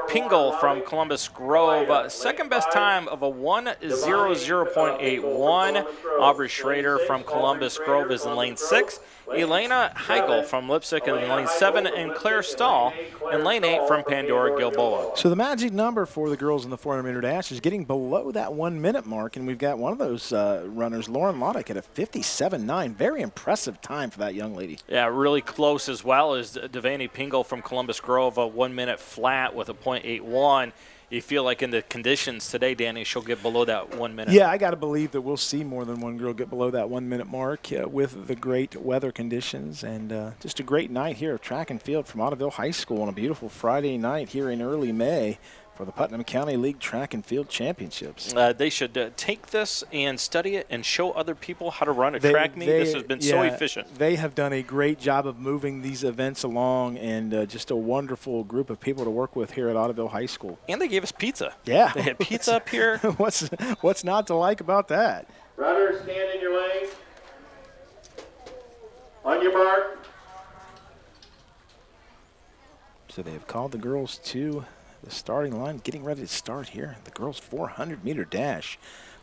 Pingle from Columbus Grove. Second best time of a 1:00.81. Aubrey Schrader from Columbus Grove is in lane 6. Elena Heigl from Lipsick in lane 7, and Claire Stahl in lane 8 from Pandora Gilboa. So the magic number for the girls in the 400-meter dash is getting below that 1-minute mark, and we've got one of those runners, Lauren Laudick, at a 57.9. Very impressive time for that young lady. Yeah, really close as well as Devaney Pingle from Columbus Grove, a 1-minute flat with a .81. You feel like in the conditions today, Danny, she'll get below that 1 minute. Yeah, I got to believe that we'll see more than one girl get below that 1-minute mark with the great weather conditions. And just a great night here of track and field from Otterville High School on a beautiful Friday night here in early May for the Putnam County League Track and Field Championships. They should take this and study it and show other people how to run a track meet. This has been so efficient. They have done a great job of moving these events along, and just a wonderful group of people to work with here at Otterville High School. And they gave us pizza. Yeah. They had pizza up here. What's not to like about that? Runners, stand in your lane. On your mark. So they have called the girls to the starting line, getting ready to start here. The girls' 400-meter dash.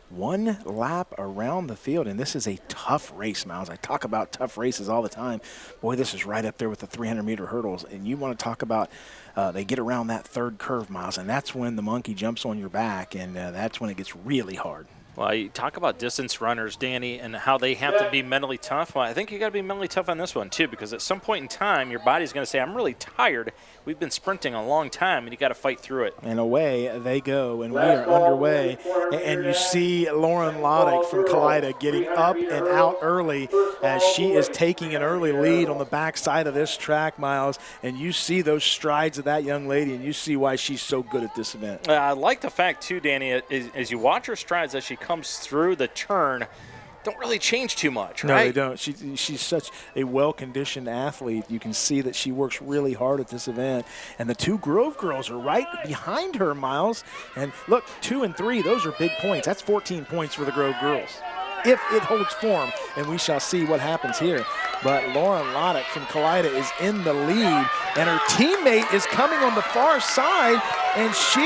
1 lap around the field, and this is a tough race, Miles. I talk about tough races all the time. Boy, this is right up there with the 300-meter hurdles, and you want to talk about they get around that 3rd curve, Miles, and that's when the monkey jumps on your back, and that's when it gets really hard. Well, you talk about distance runners, Danny, and how they have to be mentally tough. Well, I think you got to be mentally tough on this one, too, because at some point in time, your body's going to say, I'm really tired. We've been sprinting a long time, and you got to fight through it. And away they go, and we are underway. And you see Lauren Loddick from Kalida getting up and out early as she is taking an early lead on the backside of this track, Miles. And you see those strides of that young lady, and you see why she's so good at this event. I like the fact, too, Danny, as you watch her strides as she comes through the turn, don't really change too much, right? No, they don't. She's such a well-conditioned athlete. You can see that she works really hard at this event. And the two Grove girls are right behind her, Miles. And look, 2 and 3, those are big points. That's 14 points for the Grove girls, if it holds form, and we shall see what happens here. But Lauren Loddick from Kalida is in the lead, and her teammate is coming on the far side, and she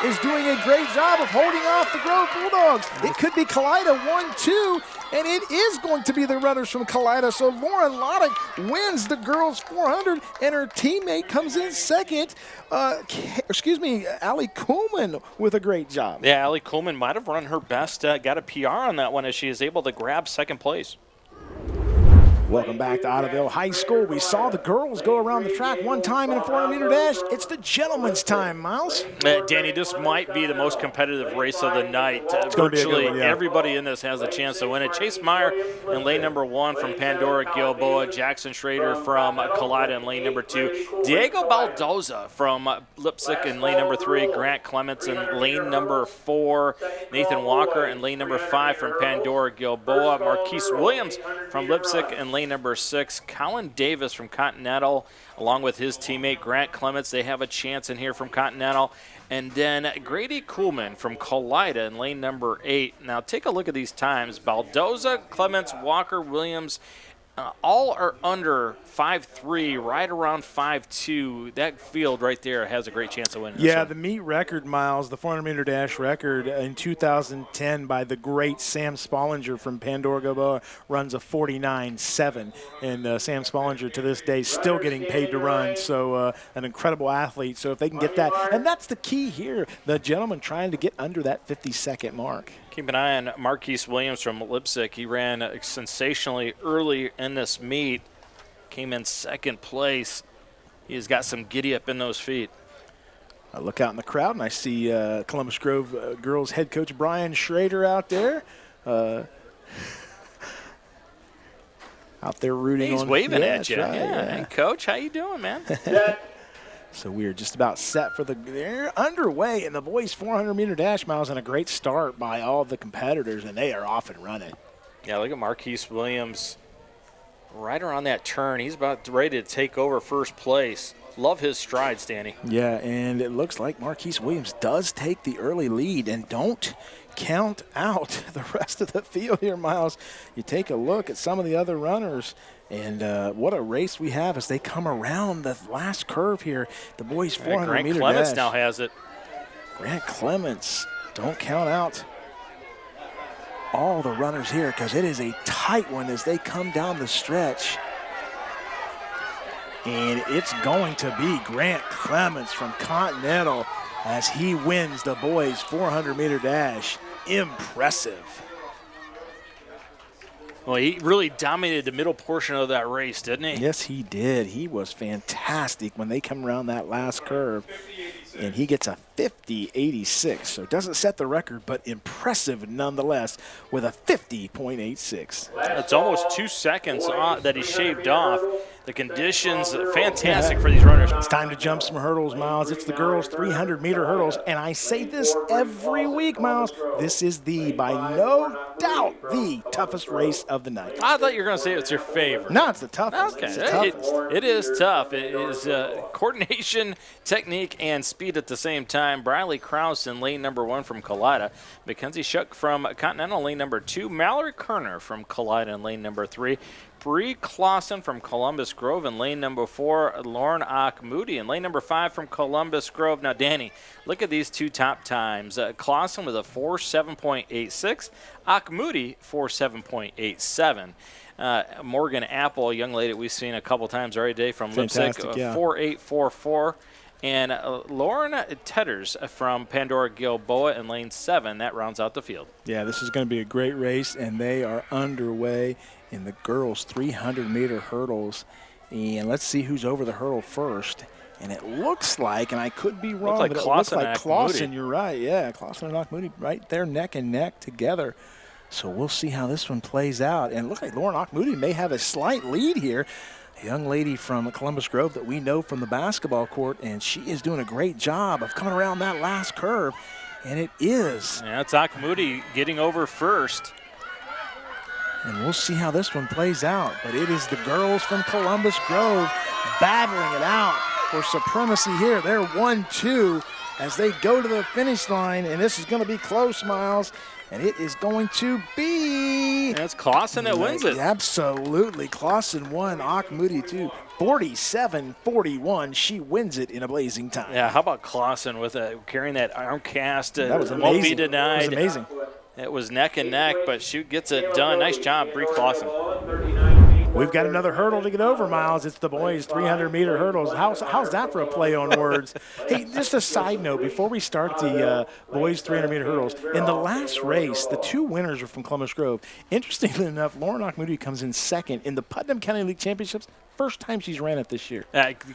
is doing a great job of holding off the Grove Bulldogs. It could be Kalida 1-2, and it is going to be the runners from Kalida. So Lauren Loddick wins the girls 400, and her teammate comes in second. Allie Coleman with a great job. Yeah, Allie Coleman might have run her best, got a PR on that one as she is able to grab second place. Welcome back to Ottoville High School. We saw the girls go around the track one time in a 400-meter dash. It's the gentleman's time, Miles. Danny, this might be the most competitive race of the night. Virtually everybody in this has a chance to win it. Chase Meyer in lane number 1 from Pandora Gilboa. Jackson Schrader from Kalida in lane number 2. Diego Baldoza from Lipsick in lane number 3. Grant Clements in lane number 4. Nathan Walker in lane number 5 from Pandora Gilboa. Marquise Williams from Lipsick in lane number 6. Colin Davis from Continental, along with his teammate Grant Clements. They have a chance in here from Continental. And then Grady Kuhlman from Kalida in lane number 8. Now take a look at these times. Baldoza, Clements, Walker, Williams, all are under 5'3", right around 5'2". That field right there has a great chance of winning. Yeah, the meet record, Miles, the 400-meter dash record in 2010 by the great Sam Spollinger from Pandora Gilboa runs a 49.7. And Sam Spollinger to this day still getting paid to run, so an incredible athlete. So if they can get that, and that's the key here, the gentleman trying to get under that 50-second mark. Keep an eye on Marquise Williams from Lipsick. He ran sensationally early in this meet, came in second place. He's got some giddy up in those feet. I look out in the crowd, and I see Columbus Grove girls head coach Brian Schrader out there. Out there rooting on. He's waving at you. Right, yeah. Hey, Coach, how you doing, man? So we're just about set for they're underway in the boys 400-meter dash, Miles, and a great start by all of the competitors, and they are off and running. Yeah, look at Marquise Williams right around that turn. He's about ready to take over first place. Love his strides, Danny. Yeah, and it looks like Marquise Williams does take the early lead, and don't count out the rest of the field here, Miles. You take a look at some of the other runners, and what a race we have as they come around the last curve here. The boys 400-meter dash. Grant Clements now has it. Grant Clements, don't count out all the runners here because it is a tight one as they come down the stretch. And it's going to be Grant Clements from Continental as he wins the boys 400-meter dash. Impressive. Well, he really dominated the middle portion of that race, didn't he? Yes, he did. He was fantastic when they come around that last curve. And he gets a 50.86. So it doesn't set the record, but impressive nonetheless with a 50.86. It's almost 2 seconds that he shaved off. The conditions, fantastic for these runners. It's time to jump some hurdles, Miles. It's the girls' 300-meter hurdles. And I say this every week, Miles. This is by no doubt, the toughest race of the night. I thought you were going to say it's your favorite. No, it's the toughest. Okay. It's the toughest. It is tough. It is coordination, technique, and speed at the same time. Briley Krause in lane number 1 from Kalida. Mackenzie Shuck from Continental, lane number 2. Mallory Kerner from Kalida in lane number 3. Bree Clausen from Columbus Grove in lane number 4. Lauren Moody in lane number 5 from Columbus Grove. Now, Danny, look at these two top times. Clausen with a 4.7.86. Moody 4.7.87. Morgan Apple, a young lady that we've seen a couple times already today from Lipsick, Fantastic, yeah. 4.844. And Lauren Tetters from Pandora Gilboa in lane 7. That rounds out the field. Yeah, this is going to be a great race, and they are underway in the girls' 300-meter hurdles. And let's see who's over the hurdle first. And it looks like, and I could be wrong, but it looks like Clausen. You're right, yeah. Clausen and Moody right there neck and neck together. So we'll see how this one plays out. And it looks like Lauren Moody may have a slight lead here. A young lady from Columbus Grove that we know from the basketball court, and she is doing a great job of coming around that last curve. And it is. Yeah, it's Moody getting over first. And we'll see how this one plays out. But it is the girls from Columbus Grove battling it out for supremacy here. They're 1-2 as they go to the finish line. And this is going to be close, Miles. And it is going to be. That's Clausen that wins it. Absolutely. Clausen won. Moody 2. 47-41. She wins it in a blazing time. Yeah, how about Clausen with carrying that arm cast? That was amazing. Won't be denied. That was amazing. It was neck and neck, but she gets it done. Nice job, Bree Clausen. We've got another hurdle to get over, Miles. It's the boys' 300-meter hurdles. How's that for a play on words? Hey, just a side note before we start the boys' 300-meter hurdles. In the last race, the two winners are from Columbus Grove. Interestingly enough, Lauren Moody comes in second in the Putnam County League Championships. First time she's ran it this year.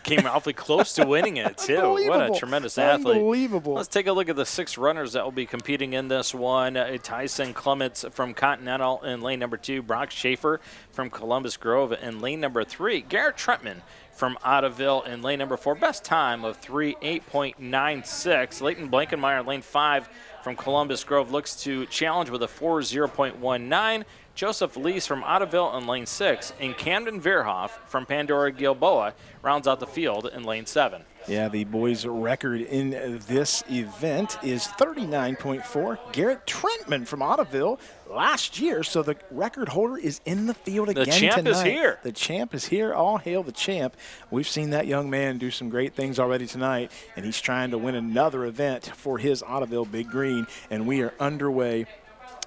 Came awfully close to winning it, too. What a tremendous athlete. Unbelievable. Let's take a look at the 6 runners that will be competing in this one. Tyson Clements from Continental in lane number 2. Brock Schaefer from Columbus Grove in lane number 3. Garrett Trentman from Ottoville in lane number 4. Best time of 3:08.96. Leighton Blankenmeyer in lane 5 from Columbus Grove looks to challenge with a 4:0.19. Joseph Lees from Ottoville in lane 6, and Camden Verhoff from Pandora Gilboa rounds out the field in lane 7. Yeah, the boys' record in this event is 39.4. Garrett Trentman from Ottoville last year, so the record holder is in the field again tonight. The champ is here. The champ is here. All hail the champ. We've seen that young man do some great things already tonight, and he's trying to win another event for his Ottoville Big Green, and we are underway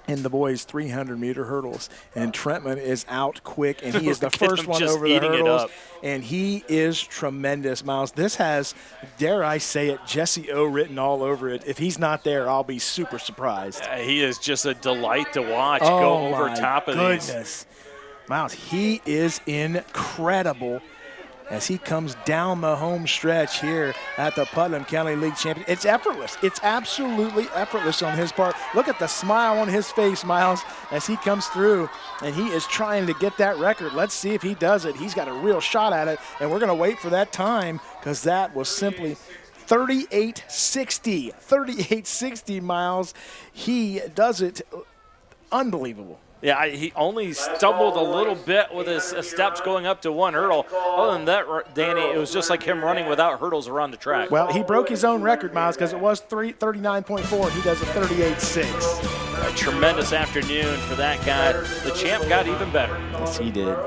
in the boys' 300-meter hurdles. And Trentman is out quick, and he is the first one over the hurdles. And he is tremendous, Miles. This has, dare I say it, Jesse O written all over it. If he's not there, I'll be super surprised. He is just a delight to watch go over top of these. Miles, he is incredible as he comes down the home stretch here at the Putnam County League Championship. It's effortless. It's absolutely effortless on his part. Look at the smile on his face, Miles, as he comes through, and he is trying to get that record. Let's see if he does it. He's got a real shot at it, and we're going to wait for that time because that was simply 38.60. 38.60, Miles. He does it. Unbelievable. Yeah, he only stumbled a little bit with his steps going up to one hurdle. Other than that, Danny, it was just like him running without hurdles around the track. Well, he broke his own record, Miles, because it was 39.4. He does a 38.6. A tremendous afternoon for that guy. The champ got even better. Yes, he did.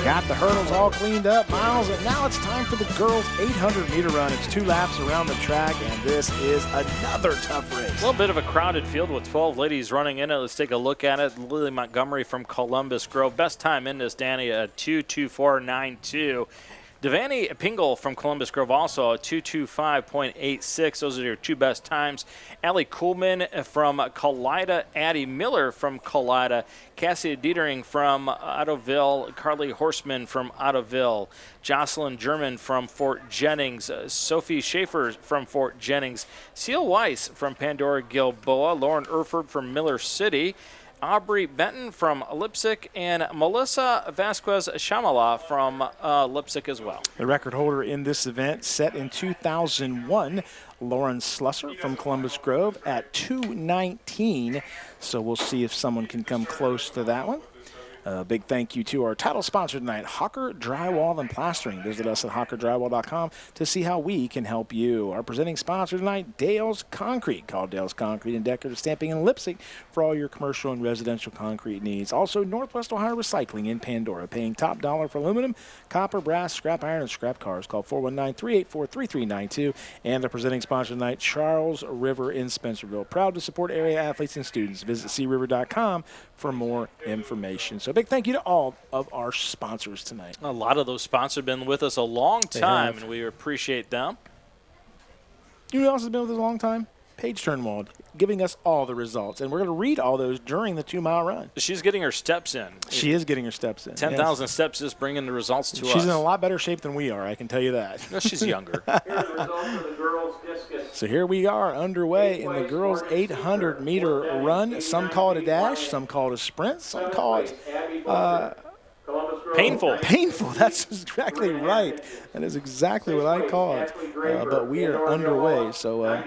Got the hurdles all cleaned up, Miles, and now it's time for the girls' 800-meter run. It's 2 laps around the track, and this is another tough race. A little bit of a crowded field with 12 ladies running in it. Let's take a look at it. Lily Montgomery from Columbus Grove. Best time in this, Danny, a 2:24.92. Devani Pingle from Columbus Grove also a 2:25.86. Those are your 2 best times. Allie Kuhlman from Kalida, Addie Miller from Kalida, Cassie Dietering from Ottoville, Carly Horseman from Ottoville, Jocelyn German from Fort Jennings, Sophie Schaefer from Fort Jennings, Seal Weiss from Pandora Gilboa, Lauren Erford from Miller City, Aubrey Benton from Lipsick, and Melissa Vasquez-Shamala from Lipsick as well. The record holder in this event set in 2001, Lauren Slusser from Columbus Grove at 2:19. So we'll see if someone can come close to that one. Big thank you to our title sponsor tonight, Hawker Drywall and Plastering. Visit us at hawkerdrywall.com to see how we can help you. Our presenting sponsor tonight, Dale's Concrete. Call Dale's Concrete and Decorative Stamping in Leipzig for all your commercial and residential concrete needs. Also, Northwest Ohio Recycling in Pandora, paying top dollar for aluminum, copper, brass, scrap iron, and scrap cars. Call 419-384-3392. And our presenting sponsor tonight, Charles River in Spencerville. Proud to support area athletes and students. Visit criver.com for more information. So big thank you to all of our sponsors tonight. A lot of those sponsors have been with us a long time, and we appreciate them. You know who else has been with us a long time? Paige Turnwald, giving us all the results. And we're going to read all those during the 2-mile run. She's getting her steps in. She is getting her steps in. 10,000 steps is bringing the results to us. She's in a lot better shape than we are, I can tell you that. No, she's younger. Here's the results of the girls' discus. So here we are underway in the girls' 800-meter run. Some call it a dash, some call it a sprint, some call it Painful. painful. That's exactly right. That is exactly what I call it. But we are underway. So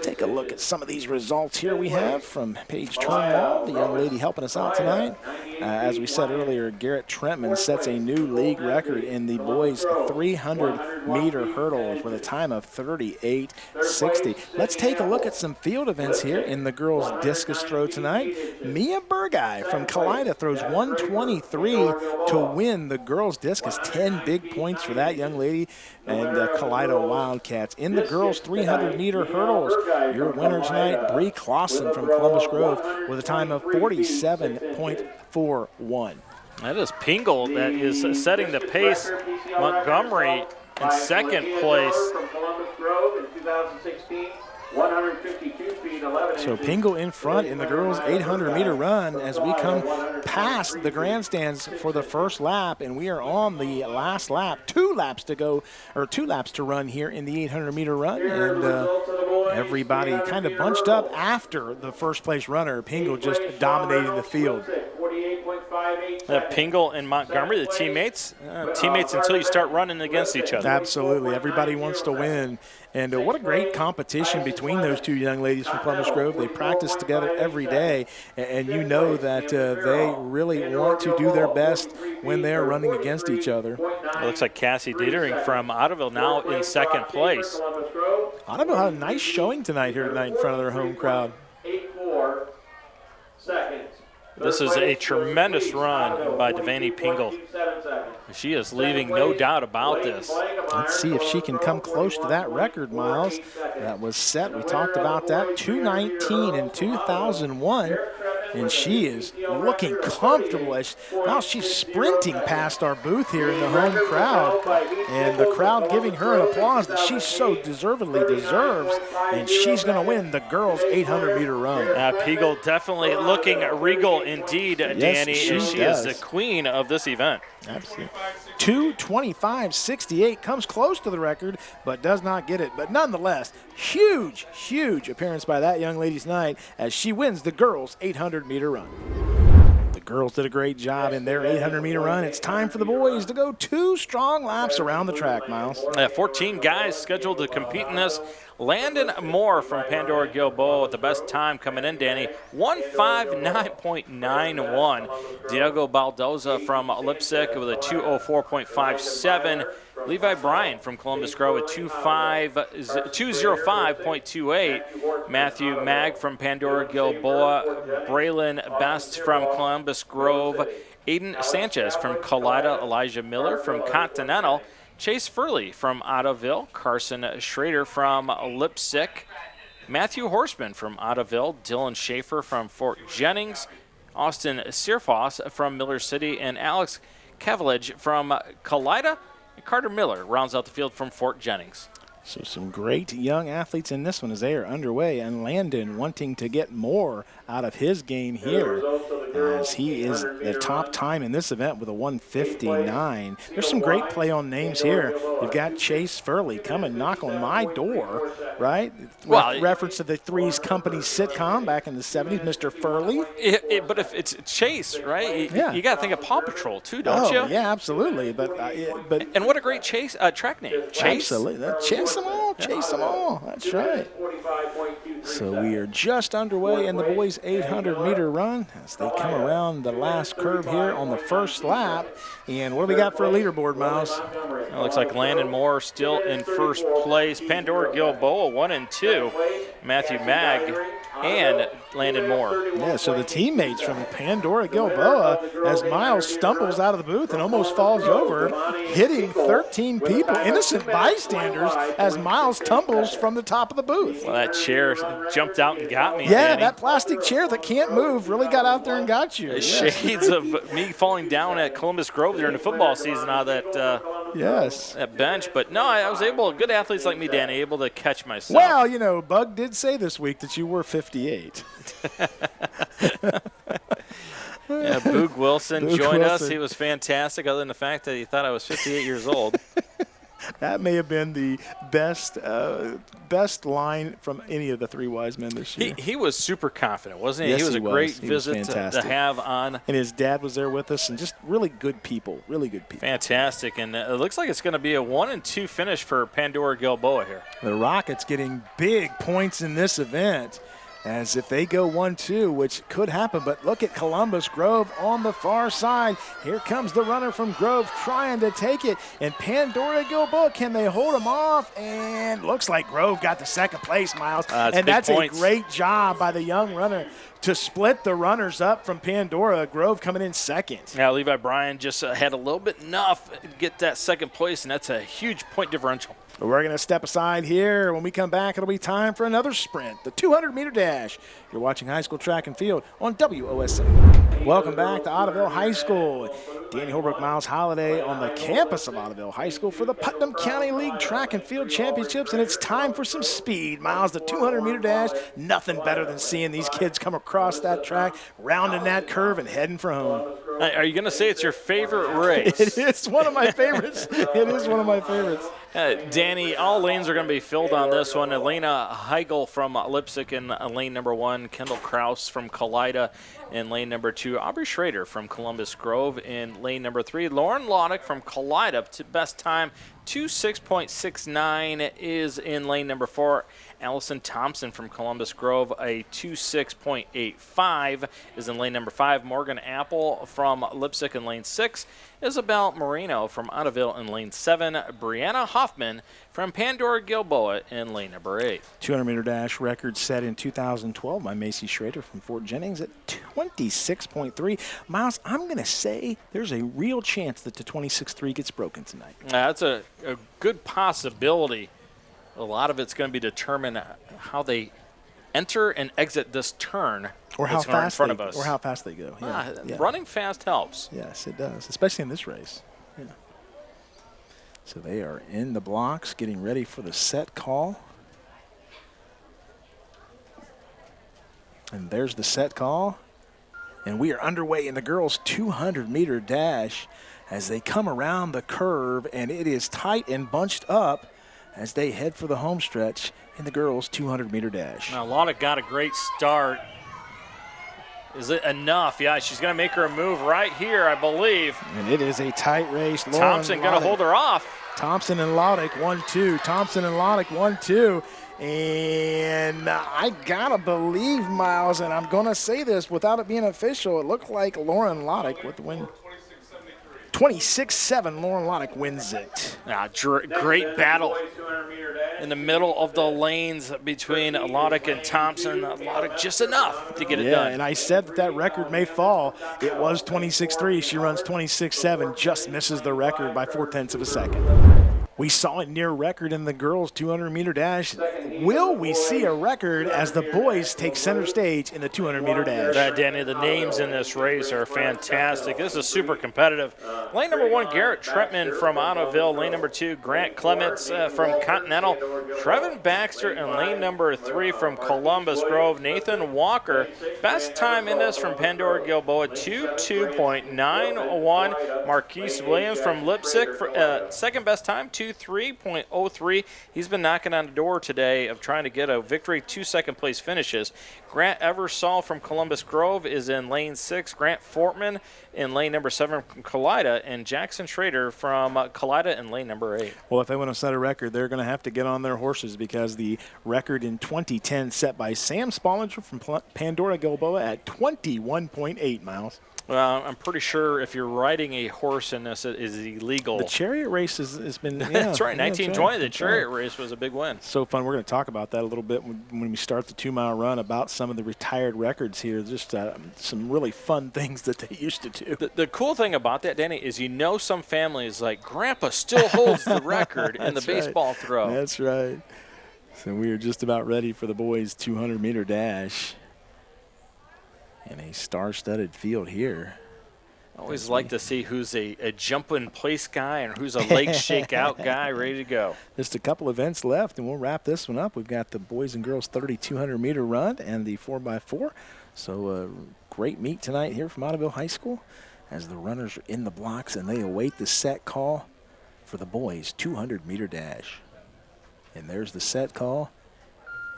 take a look at some of these results here we have from Paige Turnwald, the young lady helping us out tonight. As we said earlier, Garrett Trentman sets a new league record in the boys' 300-meter hurdles with a time of 38.60. Let's take a look at some field events here in the girls' discus throw tonight. Mia Burgai from Kalida throws 123 to win the girls' discus. 10 big points for that young lady and Kalida Wildcats. In the girls' 300-meter hurdles, your winner tonight, Bree Clausen from Columbus Grove with a time of 47.41. That is Pingle that is setting the pace. Montgomery in second place. So Pingle in front in the girls' 800-meter run as we come past the grandstands for the first lap, and we are on the last lap. 2 laps to go, or 2 laps to run here in the 800-meter run, and everybody kind of bunched up after the first place runner. Pingle just dominating the field. Pingle and Montgomery, the teammates until you start running against each other. Absolutely. Everybody wants to win. And what a great competition between those two young ladies from Columbus Grove. They practice together every day, and you know that they really want to do their best when they're running against each other. It looks like Cassie Dietering from Otterville now in second place. Otterville had a nice showing tonight here tonight in front of their home crowd. 8.4 seconds. This is a tremendous run by Devaney Pingle. She is leaving no doubt about this. Let's see if she can come close to that record, Miles. That was set. We talked about that. 2:19 in 2001. And she is looking comfortable. Now she's sprinting past our booth here in the home crowd. And the crowd giving her an applause that she so deservedly deserves. And she's going to win the girls' 800-meter run. Pingle definitely looking regal indeed, Danny. She is the queen of this event. Absolutely. 2:25.68 comes close to the record, but does not get it. But nonetheless, huge, huge appearance by that young lady tonight as she wins the girls' 800-meter run. The girls did a great job in their 800-meter run. It's time for the boys to go 2 strong laps around the track, Miles. 14 guys scheduled to compete in this. Landon Moore from Pandora Gilboa with the best time coming in, Danny, 1:59.91. Diego Baldoza from Leipzig with a 2:04.57. Levi Bryan from Columbus Grove with 2:05.28. Matthew Mag from Pandora Gilboa. Braylon Best from Columbus Grove. Aiden Sanchez from Kalida. Elijah Miller from Continental. Chase Furley from Ottoville, Carson Schrader from Leipzig, Matthew Horseman from Ottoville, Dylan Schaefer from Fort Jennings, Austin Searfoss from Miller City, and Alex Cavillage from Kalida. Carter Miller rounds out the field from Fort Jennings. So some great young athletes in this one as they are underway, and Landon wanting to get more out of his game here as he is the top time in this event with a 1:59. There's some great play on names here. You've got Chase Furley, come and knock on my door, right? Well, reference to the Three's Company sitcom back in the 70s, Mr. Furley. But if it's Chase, right? Yeah. You got to think of Paw Patrol too, don't you? Yeah, absolutely. But and what a great Chase track name, Chase. Absolutely. Chase them all. Chase them all. That's right. So we are just underway in the boys' 800-meter run as they come around the last curve here on the first lap. And what do we got for a leaderboard, Miles? It looks like Landon Moore still in first place. Pandora Gilboa 1 and 2. Matthew Mag and Landon Moore. Yeah, so the teammates from Pandora Gilboa, as Miles stumbles out of the booth and almost falls over, hitting 13 people, innocent bystanders, as Miles tumbles from the top of the booth. Well, that chair jumped out and got me, Yeah, Danny. that plastic chair that can't move really got out there and got you. Yes. Shades of me falling down at Columbus Grove during the football season out of that bench. But no, I was able, good athletes like me, Danny, able to catch myself. Well, you know, Bug did say this week that you were 58. Yeah, Boog Wilson Boog joined us. Wilson. He was fantastic, other than the fact that he thought I was 58 years old. That may have been the best line from any of the three wise men this year. He was super confident, wasn't he? Yes, he was he a was. great He was visit to fantastic. have on. And his dad was there with us, and just really good people, really good people. Fantastic, and it looks like it's going to be a 1 and 2 finish for Pandora Gilboa here. The Rockets getting big points in this event, as if they go 1-2, which could happen. But look at Columbus Grove on the far side. Here comes the runner from Grove trying to take it. And Pandora Gilboa, can they hold him off? And looks like Grove got the second place, Miles. And that's points. a great job by the young runner to split the runners up from Pandora. Grove coming in second. Now, Levi Bryan just had a little bit enough to get that second place, and that's a huge point differential. We're going to step aside here. When we come back, it'll be time for another sprint, the 200-meter dash. You're watching High School Track and Field on WOSN. Welcome back to Ottoville High School. Danny Holbrook, Miles Holliday on the campus of Ottoville High School for the Putnam County League Track and Field Championships, and it's time for some speed. Miles, the 200-meter dash, nothing better than seeing these kids come across that track, rounding that curve and heading for home. Are you going to say it's your favorite race? It is one of my favorites. It is one of my favorites. Danny, all lanes are going to be filled on this one. Elena Heigl from Lipsick in lane number 1. Kendall Kraus from Kalida in lane number 2. Aubrey Schrader from Columbus Grove in lane number 3. Lauren Loddick from Kalida, best time 2:6.69 is in lane number 4. Allison Thompson from Columbus Grove, a 2:6.85 is in lane number 5. Morgan Apple from Lipsick in lane 6. Isabel Marino from Ottoville in lane 7. Brianna Hoffman from Pandora Gilboa in lane number 8. 200-meter dash record set in 2012 by Macy Schrader from Fort Jennings at 26.3. Miles, I'm going to say there's a real chance that the 26.3 gets broken tonight. That's a good possibility. A lot of it's going to be determined how they enter and exit this turn. Or how fast in front of us. Or how fast they go. Yeah. Running fast helps. Yes, it does, especially in this race. Yeah. So they are in the blocks, getting ready for the set call. And there's the set call. And we are underway in the girls' 200-meter dash as they come around the curve, and it is tight and bunched up as they head for the home stretch in the girls' 200-meter dash. Now, Lana got a great start. Is it enough? Yeah, she's going to make her a move right here, I believe. And it is a tight race. Thompson going to hold her off. Thompson and Loddick 1-2. Thompson and Loddick 1-2. And I got to believe, Miles, and I'm going to say this without it being official, it looked like Lauren Loddick with the win. 26-7, Lauren Loddick wins it. Great battle in the middle of the lanes between Loddick and Thompson. Loddick just enough to get it done. And I said that record may fall. It was 26-3. She runs 26-7, just misses the record by 0.4 of a second. We saw it near record in the girls' 200-meter dash. Will we see a record as the boys take center stage in the 200-meter dash? Danny, the names in this race are fantastic. This is super competitive. Lane number 1, Garrett Trentman from Ottoville. Lane number 2, Grant Clements from Continental. Trevin Baxter in lane number 3 from Columbus Grove. Nathan Walker, best time in this from Pandora Gilboa, 2:2.91. Marquise Williams from Lipsick, second best time, 2:3. 4:23.03. He's been knocking on the door today of trying to get a victory. 2 second-place finishes. Grant Eversole from Columbus Grove is in lane 6. Grant Fortman in lane number 7 from Kalida, and Jackson Schrader from Kalida in lane number 8. Well, if they want to set a record, they're going to have to get on their horses, because the record in 2010 set by Sam Spollinger from Pandora Gilboa at 21.8 miles. Well, I'm pretty sure if you're riding a horse in this, it is illegal. The chariot race has been. Yeah, that's right. 1920, right. the chariot race was a big win. So fun. We're going to talk about that a little bit when we start the 2-mile run, about some of the retired records here. Just some really fun things that they used to do. The cool thing about that, Danny, is some families like Grandpa still holds the record in the baseball throw. That's right. So we are just about ready for the boys' 200-meter dash. In a star-studded field here. I always like to see who's a jump-in-place guy and who's a leg shake-out guy ready to go. Just a couple events left, and we'll wrap this one up. We've got the boys and girls 3,200-meter run and the 4x4. So great meet tonight here from Ottoville High School as the runners are in the blocks and they await the set call for the boys' 200-meter dash. And there's the set call.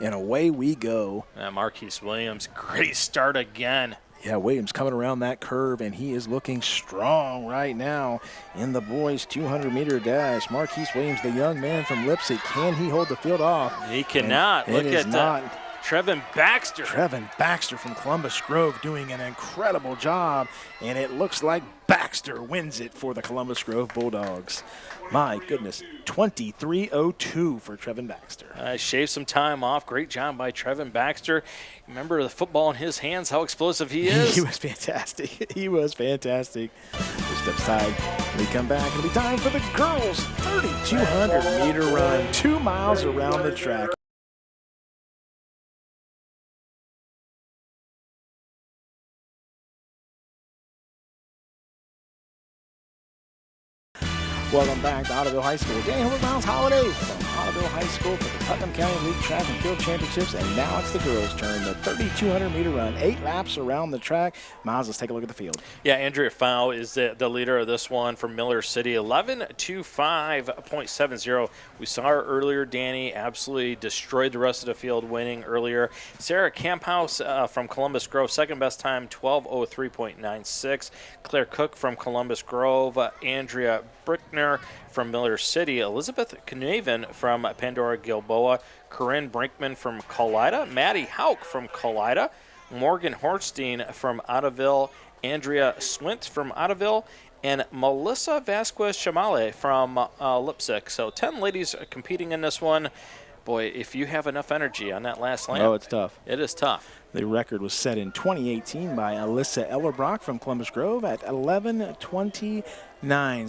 And away we go. Marquise Williams, great start again. Yeah, Williams coming around that curve, and he is looking strong right now in the boys' 200-meter dash. Marquise Williams, the young man from Lipsett, can he hold the field off? He cannot. Look at that. Trevin Baxter. Trevin Baxter from Columbus Grove doing an incredible job, and it looks like Baxter wins it for the Columbus Grove Bulldogs. My goodness, 23:02 for Trevin Baxter. Shaved some time off. Great job by Trevin Baxter. Remember the football in his hands, how explosive he is? He was fantastic. He was fantastic. We'll step aside. When we come back, it'll be time for the girls' 3,200-meter run, 2 miles around the track. Welcome back to Ottoville High School. Danny Hilbert, Miles Holiday from Ottoville High School for the Putnam County League Track and Field Championships. And now it's the girls' turn. The 3,200-meter run, 8 laps around the track. Miles, let's take a look at the field. Yeah, Andrea Fow is the leader of this one from Miller City. 11:25.70. We saw her earlier. Danny absolutely destroyed the rest of the field, winning earlier. Sarah Camphouse from Columbus Grove, second best time, 12:03.96. Claire Cook from Columbus Grove. Andrea Brickner from Miller City, Elizabeth Knaven from Pandora Gilboa, Corinne Brinkman from Kalida, Maddie Hauk from Kalida, Morgan Horstein from Ottoville, Andrea Swint from Ottoville, and Melissa Vasquez-Chamale from Lipsick. So 10 ladies competing in this one. Boy, if you have enough energy on that last lap. Oh, it's tough. It is tough. The record was set in 2018 by Alyssa Ellerbrock from Columbus Grove at 11:29.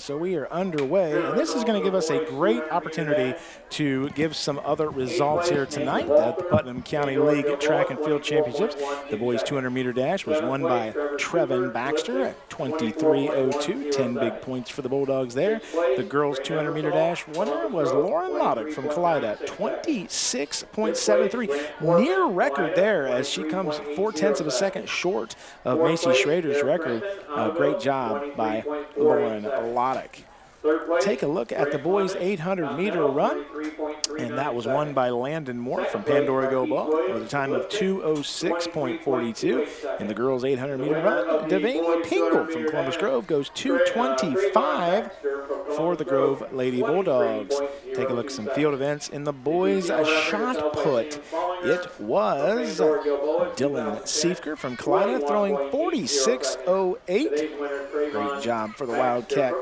So we are underway, and this is going to give us a great opportunity to give some other results here tonight at the Putnam County League Track and Field Championships. The boys' 200-meter dash was won by Trevin Baxter at 23:02, 10 big points for the Bulldogs there. The girls' 200-meter dash winner was Lauren Loddick from Kalida at 26.73, near record there as she comes 0.4 of a second short of Macy Schrader's record. Great job by Lauren Loddick. Take a look at the boys' 800-meter run, and that was won by Landon Moore from Pandora Gilboa with a time of 2:06.42. In the girls' 800-meter run, Devaney Pingle from Columbus Grove goes 2:25 for the Grove Lady Bulldogs. Take a look at some field events in the boys' shot put. It was Dylan Siefker from Kalida throwing 46.08. Great job for the Wildcat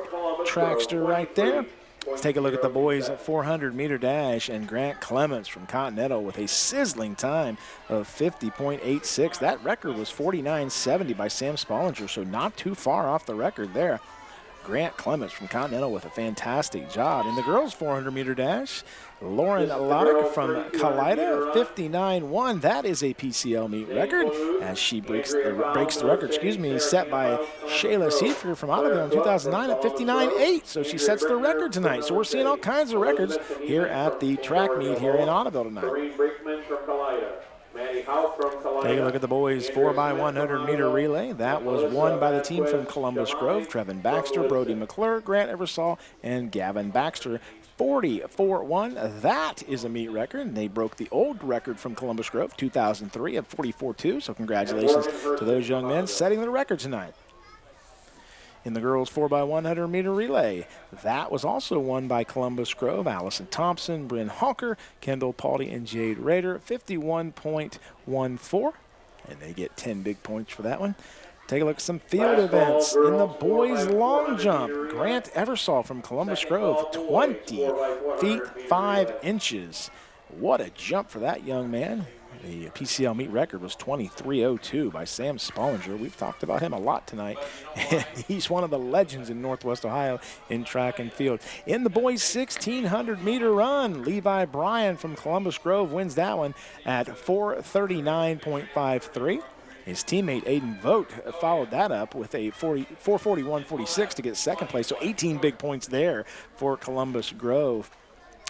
trackster right there. Let's take a look at the boys' 400-meter dash, and Grant Clements from Continental with a sizzling time of 50.86. That record was 49.70 by Sam Spollinger, so not too far off the record there. Grant Clements from Continental with a fantastic job. In the girls' 400-meter dash, Lauren Loddick from Kalida, 59.1. That is a PCL meet record as she breaks the record, set by Shayla Seifert from Ottoville in 2009 at 59.8. So she sets the record tonight. So we're seeing all kinds of records here at the track meet here in Ottoville tonight. Take a look at the boys' 4x100-meter relay. That was won by the team from Columbus Grove, Trevin Baxter, Brody McClure, Grant Eversole, and Gavin Baxter. 44.1. That is a meet record, and they broke the old record from Columbus Grove, 2003, of 44.2. So congratulations to those young men setting the record tonight. In the girls 4x100 meter relay, that was also won by Columbus Grove. Allison Thompson, Bryn Hawker, Kendall Paldy, and Jade Rader, 51.14. And they get 10 big points for that one. Take a look at some field events. In the boys long jump, Grant Eversole from Columbus Grove, 20 feet 5 inches. What a jump for that young man. The PCL meet record was 23.02 by Sam Spollinger. We've talked about him a lot tonight, and he's one of the legends in Northwest Ohio in track and field. In the boys 1,600 meter run, Levi Bryan from Columbus Grove wins that one at 4:39.53. His teammate Aiden Vogt followed that up with a 4:41.46 to get second place, so 18 big points there for Columbus Grove.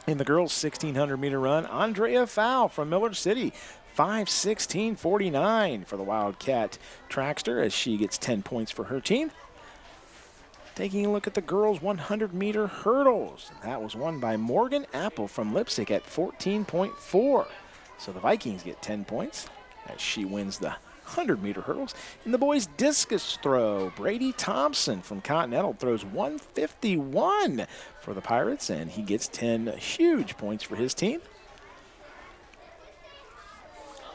In the girls 1,600 meter run, Andrea Fowl from Millard City, 5:16.49 for the Wildcat Trackster as she gets 10 points for her team. Taking a look at the girls 100 meter hurdles, that was won by Morgan Apple from Lipsick at 14.4. So the Vikings get 10 points as she wins the 100 meter hurdles. In the boys discus throw, Brady Thompson from Continental throws 151 for the Pirates, and he gets 10 huge points for his team.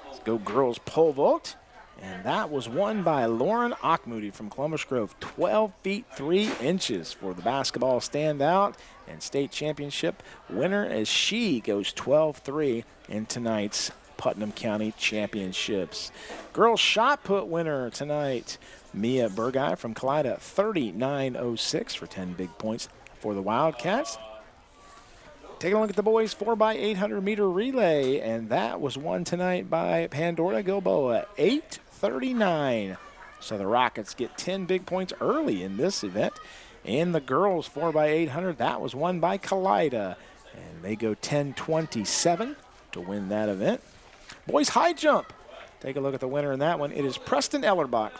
Let's go girls pole vault, and that was won by Lauren Ochmoody from Columbus Grove, 12 feet 3 inches for the basketball standout and state championship winner as she goes 12-3 in tonight's Putnam County Championships. Girls shot put winner tonight, Mia Burgai from Kalida, 39.06 for 10 big points for the Wildcats. Taking a look at the boys 4x800 meter relay, and that was won tonight by Pandora Gilboa, 8:39. So the Rockets get 10 big points early in this event. In the girls 4x800, that was won by Kalida, and they go 10:27 to win that event. Boys high jump. Take a look at the winner in that one. It is Preston Ellerbrock